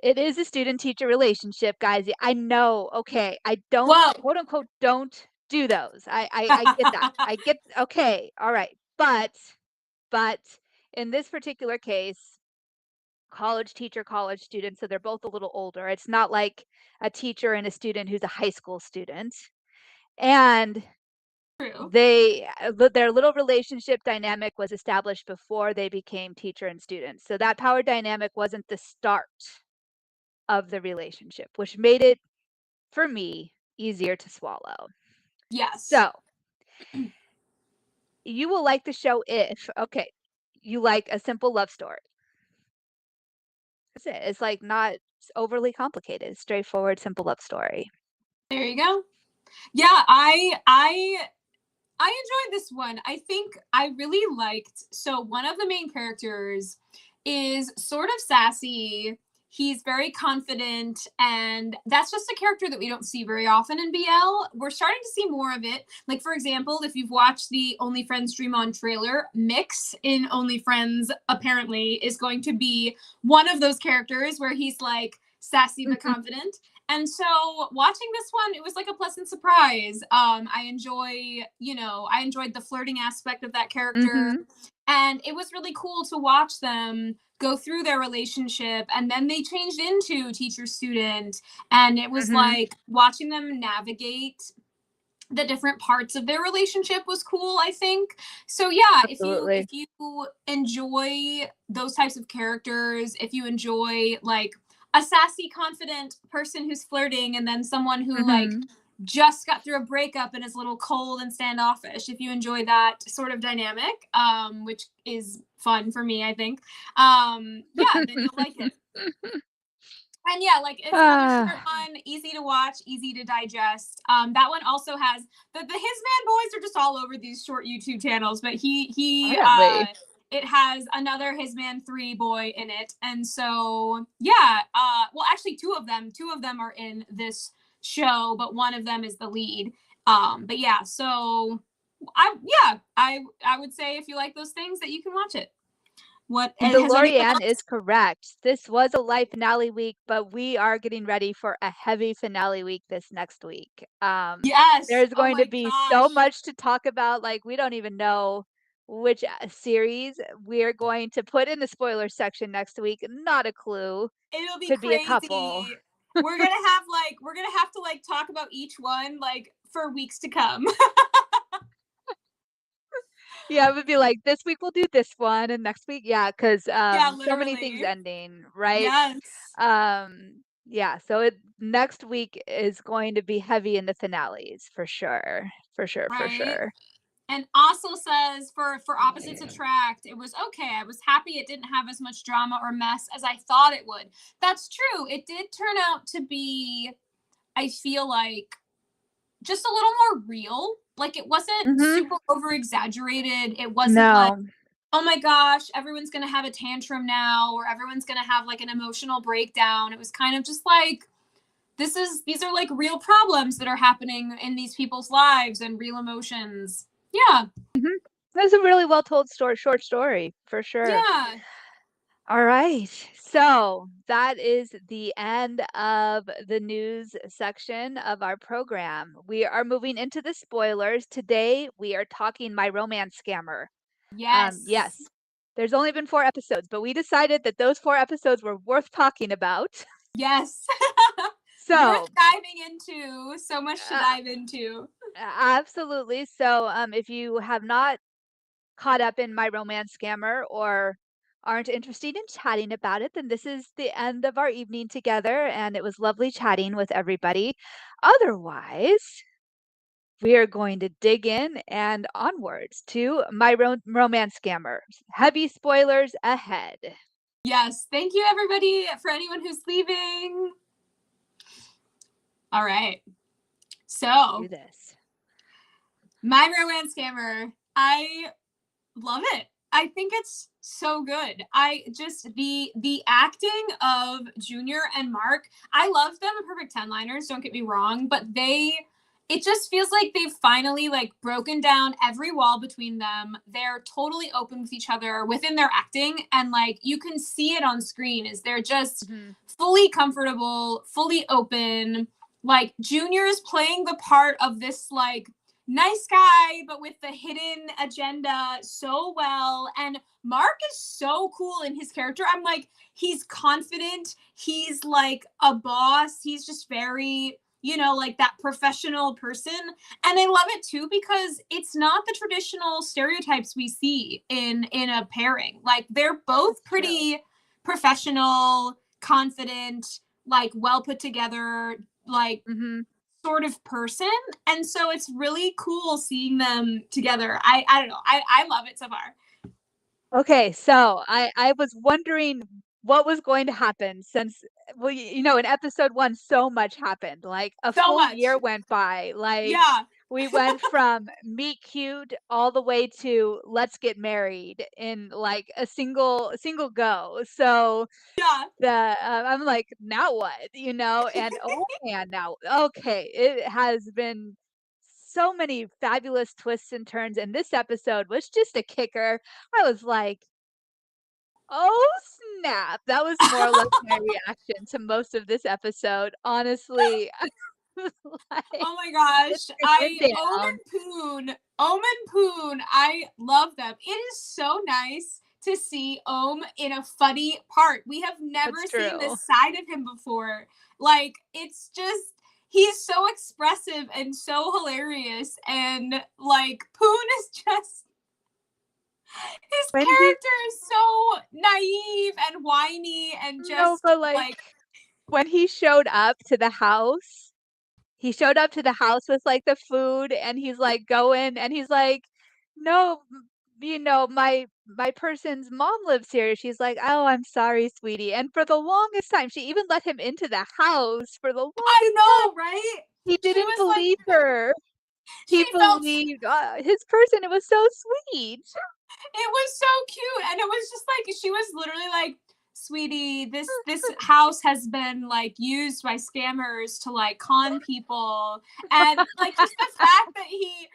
it is a student-teacher relationship, guys. I know. Okay, I don't Whoa. quote unquote don't do those. I get that. I get okay, all right. But in this particular case, college teacher, college student, so they're both a little older. It's not like a teacher and a student who's a high school student. And True. their little relationship dynamic was established before they became teacher and student. So that power dynamic wasn't the start of the relationship, which made it, for me, easier to swallow. Yes. So you will like the show if, okay, you like a simple love story. That's it. It's like not overly complicated, straightforward, simple love story. There you go. Yeah, I enjoyed this one. I think I really liked, so one of the main characters is sort of sassy. He's very confident, and that's just a character that we don't see very often in BL. We're starting to see more of it. Like, for example, if you've watched the Only Friends Dream On trailer, Mix in Only Friends apparently is going to be one of those characters where he's like sassy but confident. And so watching this one, it was like a pleasant surprise. I enjoyed the flirting aspect of that character. Mm-hmm. And it was really cool to watch them go through their relationship. And then they changed into teacher student. And it was Mm-hmm. like watching them navigate the different parts of their relationship was cool, I think. So yeah, Absolutely. if you enjoy those types of characters, if you enjoy like a sassy confident person who's flirting, and then someone who like Mm-hmm. just got through a breakup and is a little cold and standoffish, if you enjoy that sort of dynamic, which is fun for me, I think, yeah, then you'll like it. And yeah, like it's another short Ah, one, easy to watch, easy to digest. That one also has the His Man boys are just all over these short YouTube channels, but apparently. it has another His Man 3 boy in it. And so yeah, well actually two of them are in this show, but one of them is the lead. But yeah, so I would say if you like those things that you can watch it. What has anyone DeLorean else? is correct. This was a live finale week, but we are getting ready for a heavy finale week this next week. Yes. There's Oh going to my be so gosh. much to talk about. Like, we don't even know which series we're going to put in the spoiler section next week. Not a clue. It'll be Could be a couple. crazy. We're gonna have to like talk about each one like for weeks to come. Yeah, it would be like this week we'll do this one, and next week, yeah, because Yeah, so many things literally. ending, right? Yes. Yeah, so next week is going to be heavy in the finales for sure. For sure, for Right. sure. And also says for opposites attract, it was okay. I was happy it didn't have as much drama or mess as I thought it would. That's true. It did turn out to be, I feel like, just a little more real. Like it wasn't Mhm. super over exaggerated. It wasn't like, No. oh my gosh, everyone's going to have a tantrum now, or everyone's going to have like an emotional breakdown. It was kind of just like, these are like real problems that are happening in these people's lives and real emotions. Yeah. Mhm. That's a really well told short story for sure. Yeah. All right. So that is the end of the news section of our program. We are moving into the spoilers. Today we are talking My Romance Scammer. Yes. Yes, there's only been 4 episodes, but we decided that those 4 episodes were worth talking about. Yes. Worth So, diving into. So much to uh, dive into. absolutely. So, if you have not caught up in My Romance Scammer or aren't interested in chatting about it, then this is the end of our evening together, and it was lovely chatting with everybody. Otherwise, we are going to dig in and onwards to My Romance Scammer. Heavy spoilers ahead. Yes. Thank you, everybody, for anyone who's leaving. All right. Let's do So, this. My Romance Scammer. I love it. I think it's so good. I just the acting of Junior and Mark, I love them in Perfect 10-liners, don't get me wrong, but it just feels like they've finally like broken down every wall between them. They're totally open with each other within their acting, and like you can see it on screen is they're just fully comfortable, fully open. Like Junior is playing the part of this like nice guy, but with the hidden agenda so well. And Mark is so cool in his character. I'm like, he's confident. He's like a boss. He's just very, like that professional person. And I love it too, because it's not the traditional stereotypes we see in a pairing. Like they're both pretty professional, confident, like well put together, like sort of person, and so it's really cool seeing them together. I don't know, I love it so far. Okay, so I was wondering what was going to happen since, well, in episode 1, so much happened. Like a So full much. year went by. Like Yeah. we went from meet cute all the way to let's get married in like a single go. So Yeah. I'm like, now what? And oh man, now okay, it has been so many fabulous twists and turns, and this episode was just a kicker. I was like, oh snap. That was more or less my reaction to most of this episode. Honestly, I was like, Oh my gosh, it down. Omen Poon, I love them. It is so nice to see in a funny part. We have never That's seen true. this side of him before. Like, it's just, he's so expressive and so hilarious, and like Poon is just, his When he character is so naive and whiny and No, just but like, like when he showed up to the house, he showed up to the house with like the food, and he's like going and he's like, "No, my person's mom lives here." She's like, "Oh, I'm sorry, sweetie." And for the longest time, she even let him into the house for the I longest time. know, right? He She didn't was like, believe her. she He felt, believed his person. It was so sweet. it was so cute, and it was just like she was literally like, sweetie, this house has been like used by scammers to like con people. And like just the fact that he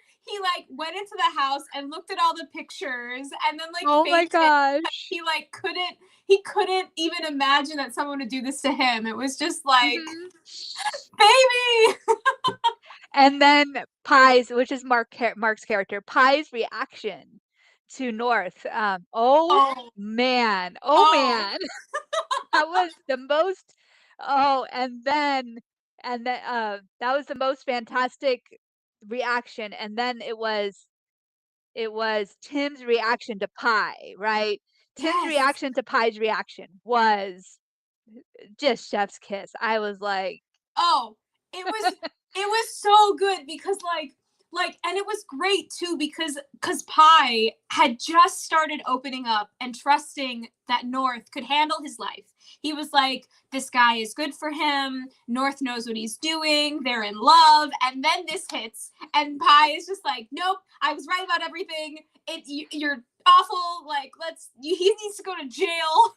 like went into the house and looked at all the pictures and then like Oh my faked it. gosh. He like couldn't even imagine that someone would do this to him. It was just like, Mhm. baby. And then Pie's, which is Mark's character, Pie's reaction to North. Oh Oh, man, oh, that was the most. Oh, and then that was the most fantastic reaction. And then it was Tim's reaction to Pie, right? Tim's yes. reaction to Pie's reaction was just chef's kiss. I was like, Oh, it was so good because and it was great too because Pi had just started opening up and trusting that North could handle his life. He was like, this guy is good for him. North knows what he's doing. They're in love. And then this hits, and Pi is just like, nope, I was right about everything. You're awful. Like, he needs to go to jail.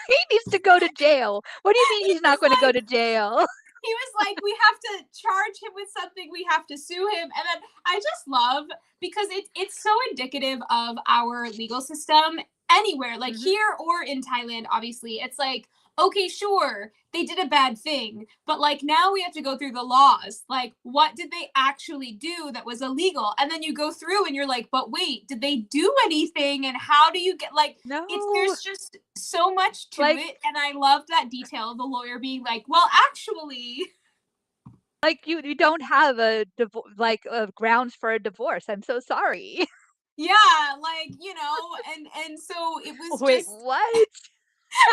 he needs to go to jail. What do you mean He he's not was going to go like, to jail? he was like, we have to charge him with something, we have to sue him. And then I just love, because it's so indicative of our legal system anywhere, like Mhm. here or in Thailand. Obviously, it's like, okay, sure, they did a bad thing, but like now we have to go through the laws, like what did they actually do that was illegal? And then you go through and you're like, but wait, did they do anything? And how do you get, like, No, there's just so much to like it. And I love that detail of the lawyer being like, well, actually, you don't have a grounds for a divorce. I'm so sorry. yeah, like, and so it was Wait, just, what?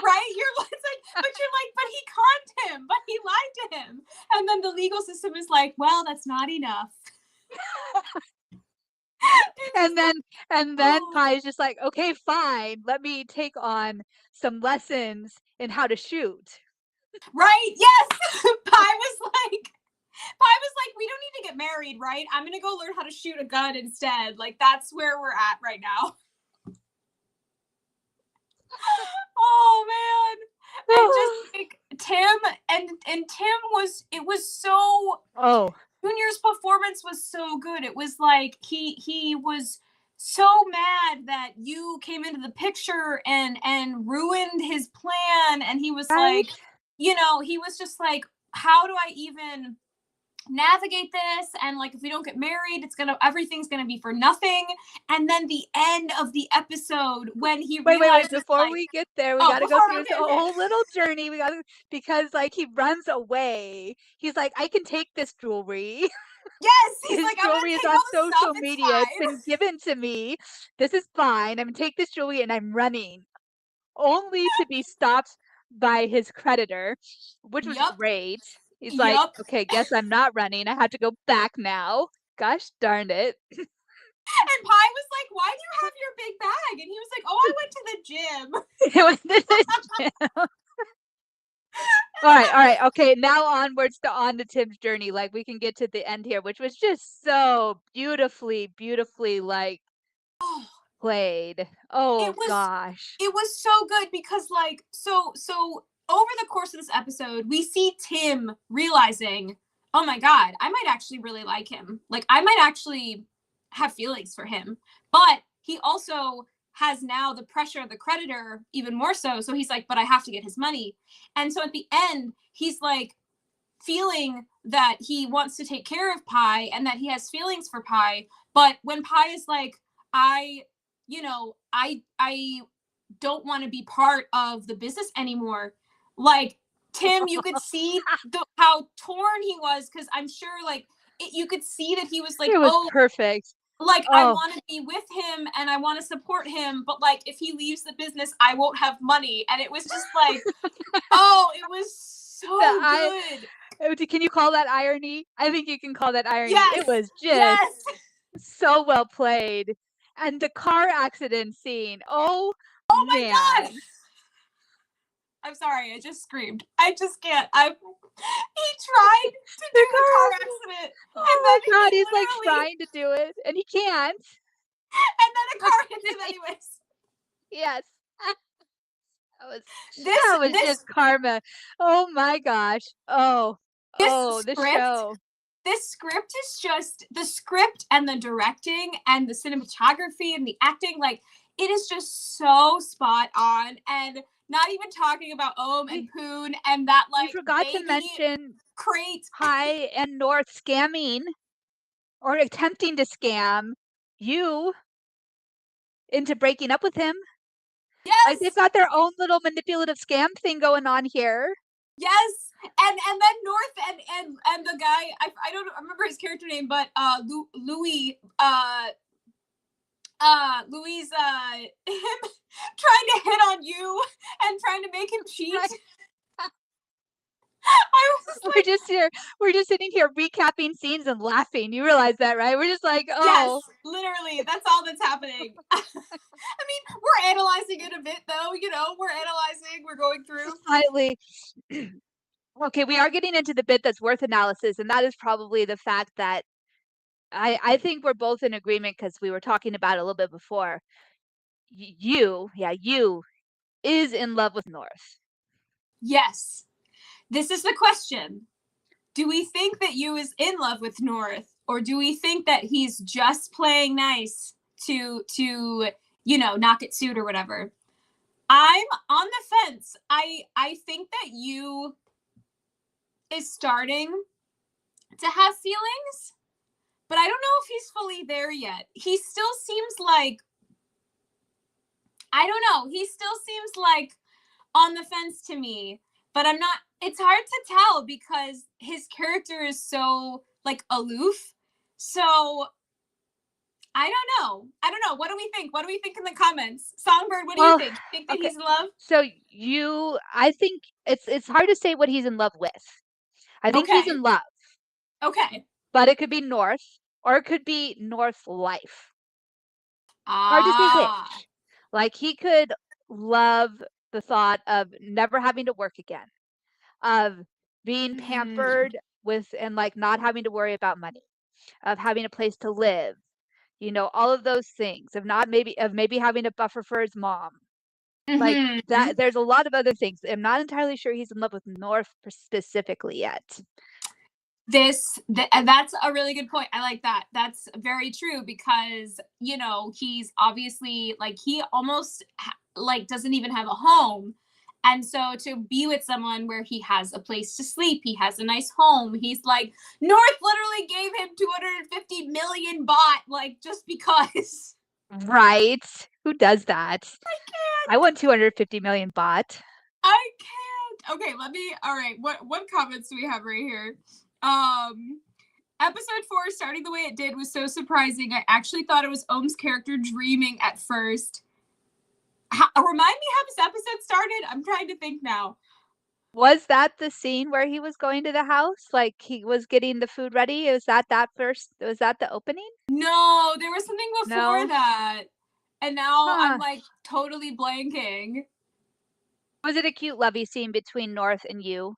right, it's like, but you're like, but he conned him, but he lied to him. And then the legal system is like, well, that's not enough. It's And just then like, and then oh, Pi is just like, okay, fine. Let me take on some lessons in how to shoot. right, yes. Pi was like, we don't need to get married, right? I'm gonna go learn how to shoot a gun instead. Like, that's where we're at right now. And just like Tim and Tim was, it was so, Oh, Junior's performance was so good. It was like he was so mad that you came into the picture and ruined his plan, and he was like, right? he was just like, how do I even navigate this? And like, if we don't get married, everything's gonna be for nothing. And then the end of the episode, when he Wait. realizes, Before like, we get there, we oh, got to go before, through this okay, okay, whole little journey. We got to, because like he runs away. He's like, I can take this jewelry. yes, he's His like, I'm jewelry gonna is take on all the stuff, social it's media. It's fine. been given to me. This is fine. I'm gonna take this jewelry and I'm running, only to be stopped by his creditor, which was Yep, great. He's like, yep. okay, guess I'm not running. I have to go back now. Gosh darn it. And Pi was like, why do you have your big bag? And he was like, oh, I went to the gym. It went to the gym. All right. Okay, now onwards to on to Tim's journey. Like we can get to the end here, which was just so beautifully like Oh, played. it Oh was gosh. it was so good because like, so over the course of this episode, we see Tim realizing, oh my god, I might actually really like him. Like, I might actually have feelings for him. But he also has now the pressure of the creditor even more so. So he's like, but I have to get his money. And so at the end, he's like feeling that he wants to take care of Pi and that he has feelings for Pi. But when Pi is like, I, I don't want to be part of the business anymore. Like, Tim, you could see how torn he was, because I'm sure like you could see that he was like, It was oh, perfect. like I Oh, want to be with him and I want to support him, but like if he leaves the business, I won't have money. And it was just like, oh, it was the so good. can you call that irony? I think you can call that irony. Yes, It was just yes. so well played. And the car accident scene. Oh Oh my god. man. I'm sorry, I just screamed. I just can't. He tried to do The the car car accident. accident, and Oh then my he god, he's like literally, trying to do it and he can't. and then a car hits him anyways. Yes. That was This this just karma. Oh my gosh. Oh. this Oh, the script, show. this script is just the script and the directing and the cinematography and the acting, like it is just so spot on. And not even talking about Ohm and We Poon and that we like forgot to baby mention crate. Pi and North scamming or attempting to scam you into breaking up with him. Like they've Yes, got their own little manipulative scam thing going on here. yes. And then North and the guy, I don't remember his character name, but Louis Louise him trying to hit on you and trying to make him cheat. Right. I was We're like, just here. We're just sitting here recapping scenes and laughing. You realize that, right? We're just like, yes, oh, literally, that's all that's happening. I mean, we're analyzing it a bit though, we're analyzing, we're going through. slightly. Okay, we are getting into the bit that's worth analysis, and that is probably the fact that I think we're both in agreement because we were talking about it a little bit before. You is in love with North. Yes. This is the question. Do we think that you is in love with North, or do we think that he's just playing nice to not get sued or whatever? I'm on the fence. I think that you is starting to have feelings, but I don't know if he's fully there yet. He still seems like, I don't know. He still seems like on the fence to me, but I'm not, it's hard to tell because his character is so like aloof. So I don't know. I don't know. What do we think? What do we think in the comments? Songbird, what do you Well, think? Think that okay. he's in love? So I think it's hard to say what he's in love with. I think he's Okay. in love, Okay. but it could be North or it could be North life. Hard to say Ah. which. Like he could love the thought of never having to work again, of being Mm. pampered with and like not having to worry about money, of having a place to live, all of those things, of maybe having a buffer for his mom. Like Mm-hmm. that, there's a lot of other things. I'm not entirely sure he's in love with North specifically yet. That's a really good point. I like that. That's very true because, you know, he's obviously like he almost like doesn't even have a home. And so to be with someone where he has a place to sleep, he has a nice home, he's like North literally gave him 250 million baht like just because. Right? Who does that? I I can't. want 250 million baht. I can't. Okay, let me. All right, what comments do we have right here? Um, Episode 4 starting the way it did was so surprising. I actually thought it was Ohm's character dreaming at first. Remind me how this episode started. I'm trying to think now. Was that the scene where he was going to the house? Like he was getting the food ready? Was that first? Was that the opening? No, there was something before No? that. And now I'm Huh. like totally blanking. Was it a cute lovey scene between North and you?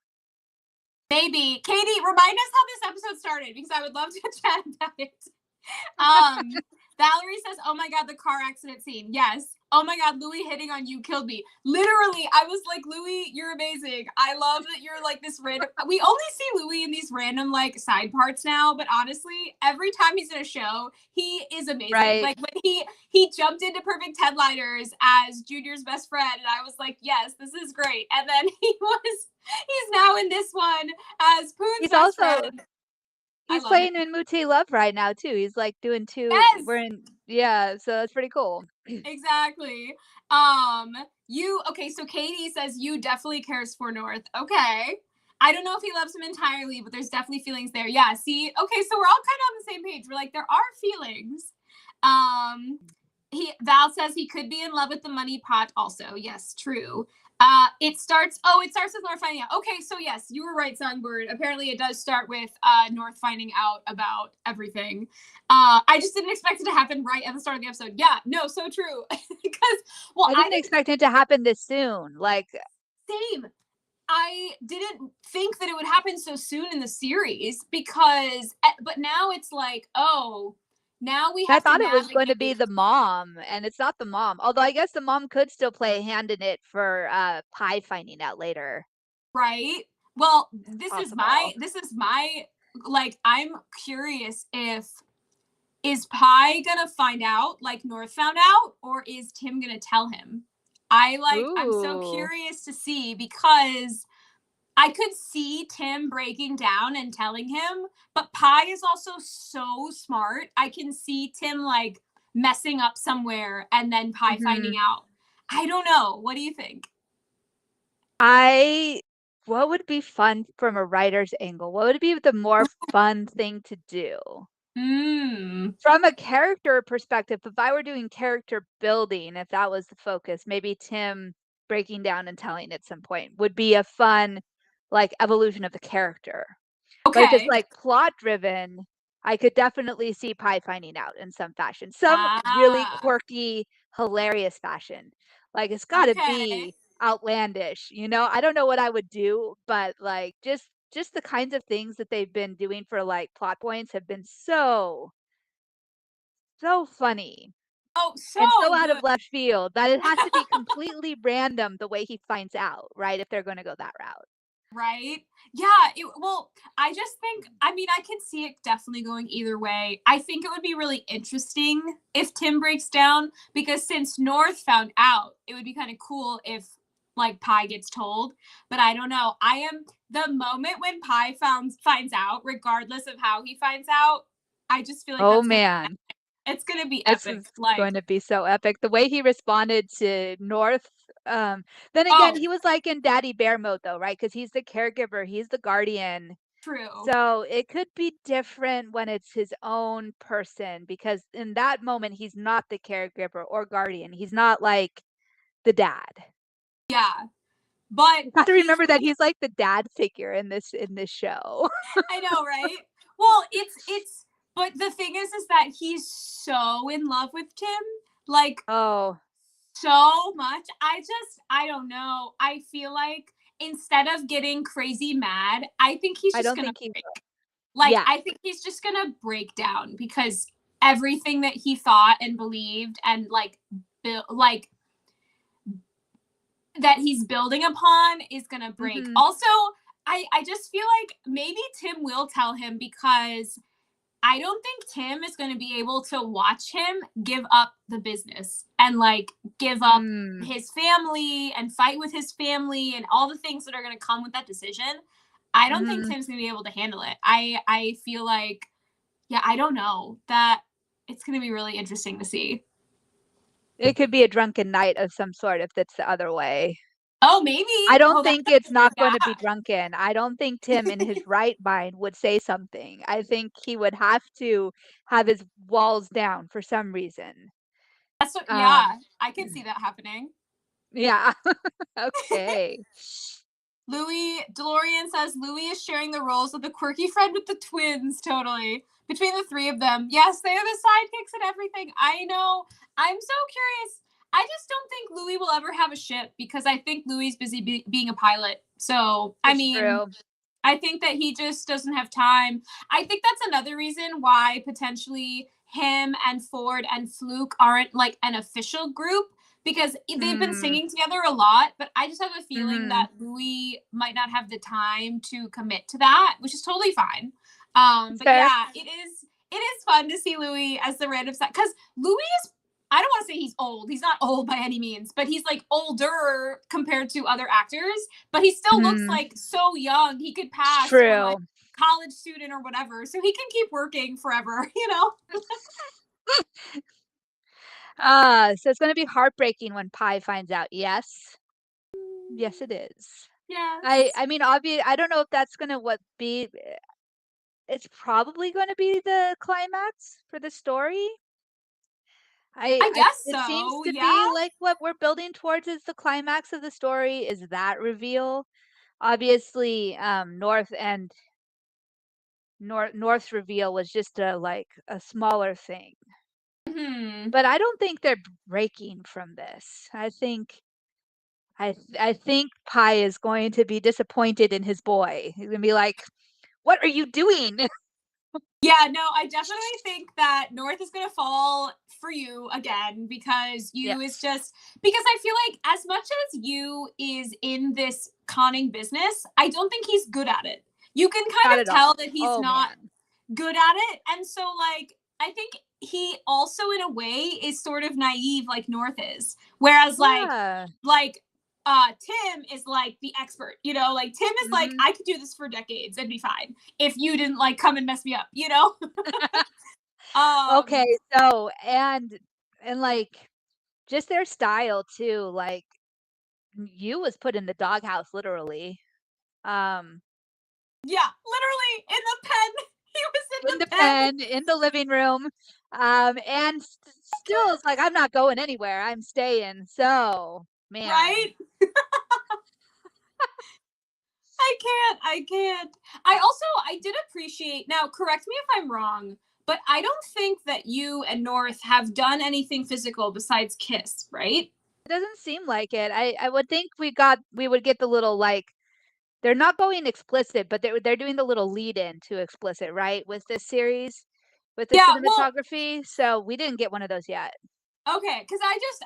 Maybe. Katie, remind us how this episode started because I would love to chat about it. Um, Valerie says, "Oh my god, the car accident scene." Yes. Oh my god, Louis hitting on you killed me. Literally, I was like, Louis, you're amazing. I love that you're like this random. We only see Louis in these random like side parts now, but honestly, every time he's in a show, he is amazing. Right. Like when he jumped into Perfect Headliners as Junior's best friend, and I was like, yes, this is great. And then he's now in this one as Poon's He's best also friend. I he's love him. playing in Muti Love right now too. He's like doing two Yes. we're in yeah, so that's pretty cool. Exactly. You okay, so Katie says you definitely cares for North. Okay. I don't know if he loves him entirely, but there's definitely feelings there. Yeah, see, okay, so we're all kind of on the same page. We're like, there are feelings. Val says he could be in love with the money pot also. Yes, true. It starts with North finding out. Okay, so yes, you were right, Songbird. Apparently it does start with North finding out about everything. I just didn't expect it to happen right at the start of the episode. Yeah, no, so true. Because well, I I didn't didn't expect it to happen this soon. Like same. I didn't think that it would happen so soon in the series because but now it's like, oh, now we I have to thought it was going to be navigate, the mom, and it's not the mom. Although I guess the mom could still play a hand in it for Pi finding out later. right? Well, Possible. this is my like I'm curious if is Pi gonna find out like North found out or is Tim gonna tell him? I'm so Ooh. curious to see because I could see Tim breaking down and telling him, but Pi is also so smart. I can see Tim like messing up somewhere and then Pi finding Hmm. out. I don't know. What do you think? I what would be fun from a writer's angle? What would be the more fun thing to do? Hmm. From a character perspective, if I were doing character building, if that was the focus, maybe Tim breaking down and telling at some point would be a fun like evolution of the character. But if it's Okay. like plot driven, I could definitely see Pi finding out in some fashion. Some really Ah. quirky, hilarious fashion. Like it's got to Okay. be outlandish, you know? I don't know what I would do, but like just the kinds of things that they've been doing for like plot points have been so funny Oh, and so so out of good. left field that it has to be completely random the way he finds out, right? If they're going to go that route. Right? Yeah, well, I just think I mean, I can see it definitely going either way. I think it would be really interesting if Tim breaks down because since North found out, it would be kind of cool if like Pi gets told, but I don't know. I am the moment when Pi finds out, regardless of how he finds out, I just feel like Oh that's gonna man. it's gonna be This epic. is Like, going to be so epic. The way he responded to North, then again, oh, he was like in daddy bear mode though, right? Because he's the caregiver, he's the guardian. true. So it could be different when it's his own person, because in that moment, he's not the caregiver or guardian. He's not like the dad. Yeah. But You got to he's remember that he's like the dad figure in this show. I know, right? Well, it's but the thing is that he's so in love with Tim, like Oh, so much. I don't know. I feel like instead of getting crazy mad, I think he's I just don't gonna think he's, break. Like yeah. I think he's just gonna break down because everything that he thought and believed and like that he's building upon is gonna break. Mhm. Also, I just feel like maybe Tim will tell him, because I don't think Tim is going to be able to watch him give up the business and like give up Mm. his family and fight with his family and all the things that are going to come with that decision. I don't think Mhm. Tim's going to be able to handle it. I feel like, yeah, I don't know, that it's going to be really interesting to see. It could be a drunken night of some sort if it's the other way. Oh, maybe. I don't Oh, that's think it's actually, not going to be yeah. drunken. I don't think Tim in his right mind would say something. I think he would have to have his walls down for some reason. That's what, Um, yeah, I can see that happening. yeah. Okay. Louis, DeLorean says Louis is sharing the roles of the quirky friend with the twins, totally. Between the three of them. Yes, they are the sidekicks and everything. I know. I'm so curious. I just don't think Louis will ever have a ship, because I think Louis is busy being a pilot. So, I It's mean, true. I think that he just doesn't have time. I think that's another reason why potentially him and Ford and Fluke aren't like an official group, because they've been Mm. singing together a lot, but I just have a feeling Mhm. that Louis might not have the time to commit to that, which is totally fine. It's But fair. yeah, it is fun to see Louis as the random side, because Louis is, I don't want to say he's old. He's not old by any means, but he's like older compared to other actors, but he still looks Mhm. like so young. He could It's pass for like true. college student or whatever. So he can keep working forever, you know? So it's gonna be heartbreaking when Pi finds out. Yes. Yes, it is. Yes. I mean, I don't know if that's gonna what be it's probably gonna be the climax for the story. I guess It seems so. to Yeah. be like what we're building towards is the climax of the story is that reveal. Obviously, North's reveal was just a smaller thing. Hmm. But I don't think they're breaking from this. I think Pi is going to be disappointed in his boy. He's gonna be like, "What are you doing?" Yeah, no, I definitely think that North is going to fall for you again, because you is Yes, just, because I feel like as much as you is in this conning business, I don't think he's good at it. You can kind not of at all. tell that he's Oh not man. good at it. And so like I think he also in a way is sort of naive like North is. Whereas Yeah. like Tim is like the expert, you know, like Tim is like, Mhm. I could do this for decades and be fine if you didn't like come and mess me up, you know? Okay, um so and like just their style too, like you was put in the doghouse literally. Um yeah, literally in the pen. He was in in the the pen, pen, in the living room. And still it's like I'm not going anywhere. I'm staying. So, man. right? I can't. I did appreciate, now correct me if I'm wrong, but I don't think that you and North have done anything physical besides kiss, right? It doesn't seem like it. I would think we would get the little like they're not going explicit, but they're doing the little lead in to explicit, right? With this series, with the Yeah, well, cinematography. So we didn't get one of those yet. okay, because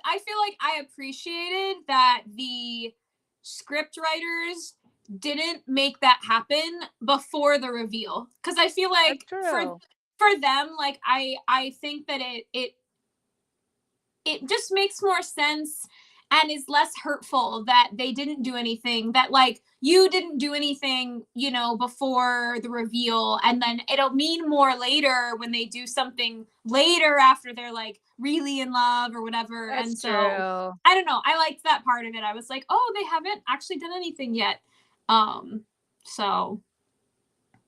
I feel like I appreciated that the script writers didn't make that happen before the reveal. Because I feel That's like true. for them, like I think that it just makes more sense and is less hurtful that they didn't do anything, that like you didn't do anything, you know, before the reveal, and then it'll mean more later when they do something later after they're like really in love or whatever. That's And so true. I don't know, I liked that part of it. I was like, oh, they haven't actually done anything yet. So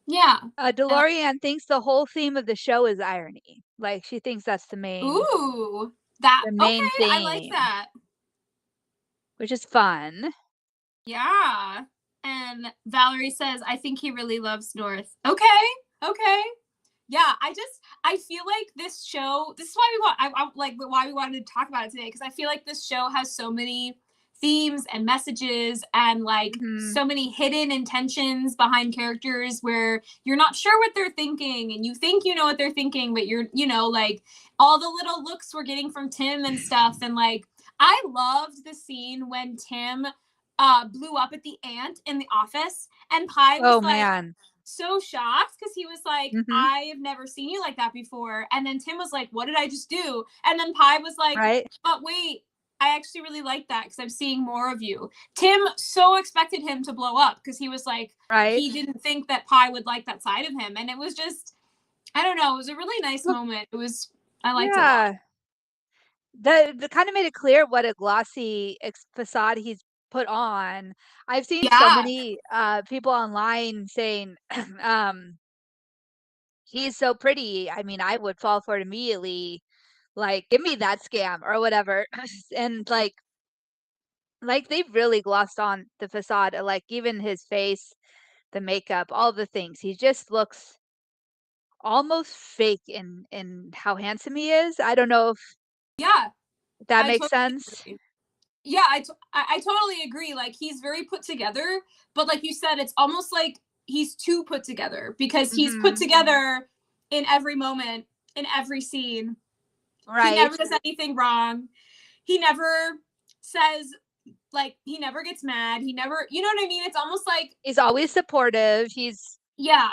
yeah. uh, DeLorean thinks the whole theme of the show is irony. Like she thinks that's Ooh, that the main okay, I like theme, that. which is fun. Yeah. And Valerie says, I think he really loves North. Okay. Okay. Yeah, I feel like this show, this is why we want I like why we wanted to talk about it today, because I feel like this show has so many themes and messages and like Mhm. so many hidden intentions behind characters where you're not sure what they're thinking and you think you know what they're thinking, but you're, you know, like all the little looks we're getting from Tim and stuff, and like I loved the scene when Tim blew up at the ant in the office, and Pi was Oh, like man. so shocked because he was like, Mhm. I have never seen you like that before. And then Tim was like, what did I just do? And then Pi was like, Right? but wait, I actually really like that because I'm seeing more of you. Tim so expected him to blow up because he was like, Right? he didn't think that Pi would like that side of him. And it was just, I don't know, it was a really nice Well, moment. I liked it a lot. yeah. That kinda made it clear what a glossy facade he's put on. I've seen so Yeah. many, people online saying, um, "He's so pretty. I mean, I would fall for it immediately. Like, give me that scam," or whatever. And, they've really glossed on the facade, like, even his face, the makeup, all the things. He just looks almost fake in how handsome he is. I don't know if Yeah. that I makes totally sense. agree. Yeah, I totally agree. Like he's very put together, but like you said, it's almost like he's too put together because he's put Mhm. together in every moment, in every scene. He Right. never does anything wrong. He never says like he never gets mad. He never, you know what I mean? It's almost like He's always supportive. He's yeah.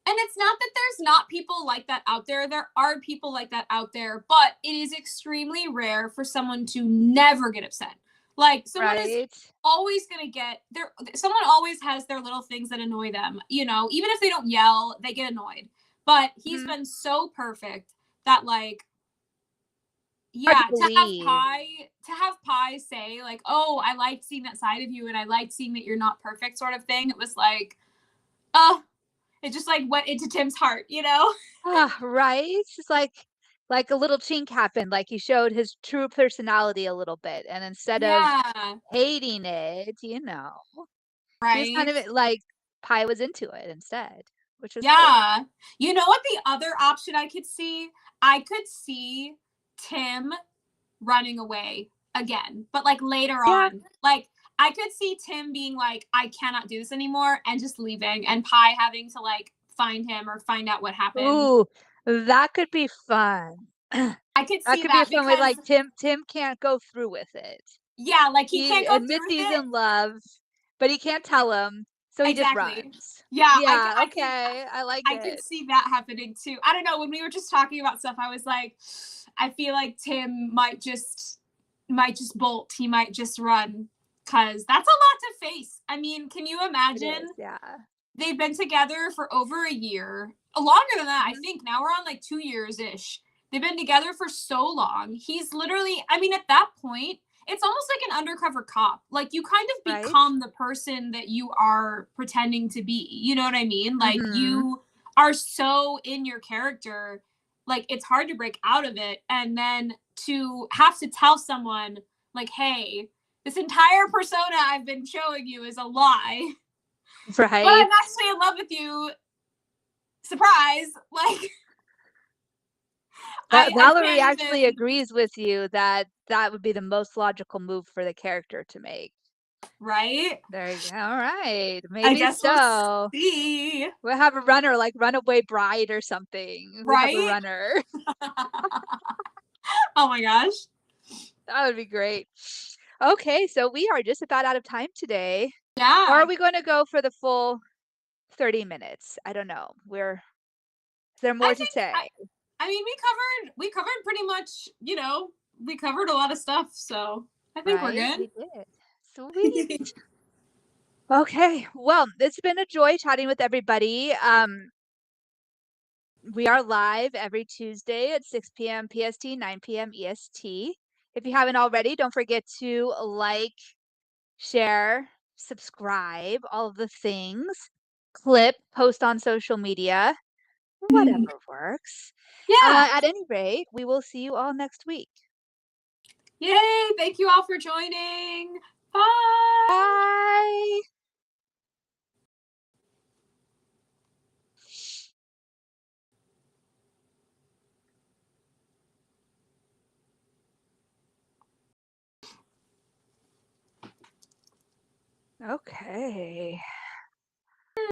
And it's not that there's not people like that out there. There are people like that out there, but it is extremely rare for someone to never get upset. Like someone is right. always going to get there. Someone always has their little things that annoy them, you know, even if they don't yell, they get annoyed. But he's Mhm. been so perfect that like, Hard to yeah, believe. to have Pi say like, oh, I liked seeing that side of you and I liked seeing that you're not perfect sort of thing. It was like, oh, it just like went into Tim's heart, you know? Ah, right? It's like a little chink happened, like he showed his true personality a little bit, and instead of Yeah, hating it, he was kind right. of like Pi was into it instead, which was cool. Yeah. You know what the other option I could see? I could see Tim running away again, but like later Yeah. on. Like I could see Tim being like, I cannot do this anymore and just leaving and Pi having to like find him or find out what happened. Ooh, that could be fun. I could That see could be a that fun way, because like, Tim can't go through with it. yeah, like he can't He go through admits with he's it. in love, but he can't tell him, so he just Exactly. runs. Yeah, Yeah, okay, I like I could it. see that happening too. I don't know. When we were just talking about stuff, I was like, I feel like Tim might just bolt. He might just run because that's a lot to face. I mean, can you It is, imagine? yeah. They've been together for over a year, longer than that. I Mhm. think now we're on like 2 years ish. They've been together for so long. He's literally, I mean, at that point, it's almost like an undercover cop. Like you kind of Right? become the person that you are pretending to be. You know what I mean? Like Mhm. you are so in your character, like it's hard to break out of it. And then to have to tell someone, like, hey, this entire persona I've been showing you is a lie, but I'm Right. actually in love with you. Surprise! Like I Valerie can't actually even. agrees with you that that would be the most logical move for the character to make. Right? There you go, alright, I maybe guess we'll so. see. We'll have a runner, like Runaway Bride or something. We have a Right? runner. Oh my gosh. That would be great. Okay, so we are just about out of time today. Or are Yeah. we gonna go for the full 30 minutes? I don't know. Is there more I to think say? I mean we covered pretty much, you know, we covered a lot of stuff, so I think we're Right? good. We did. Sweet. Okay. Well, it's been a joy chatting with everybody. We are live every Tuesday at 6 p.m. PST, 9 p.m. EST. If you haven't already, don't forget to like, share, subscribe, all of the things. Clip, post on social media, whatever works. Yeah. At any rate, we will see you all next week. Yay. Thank you all for joining. Bye. Bye. Okay.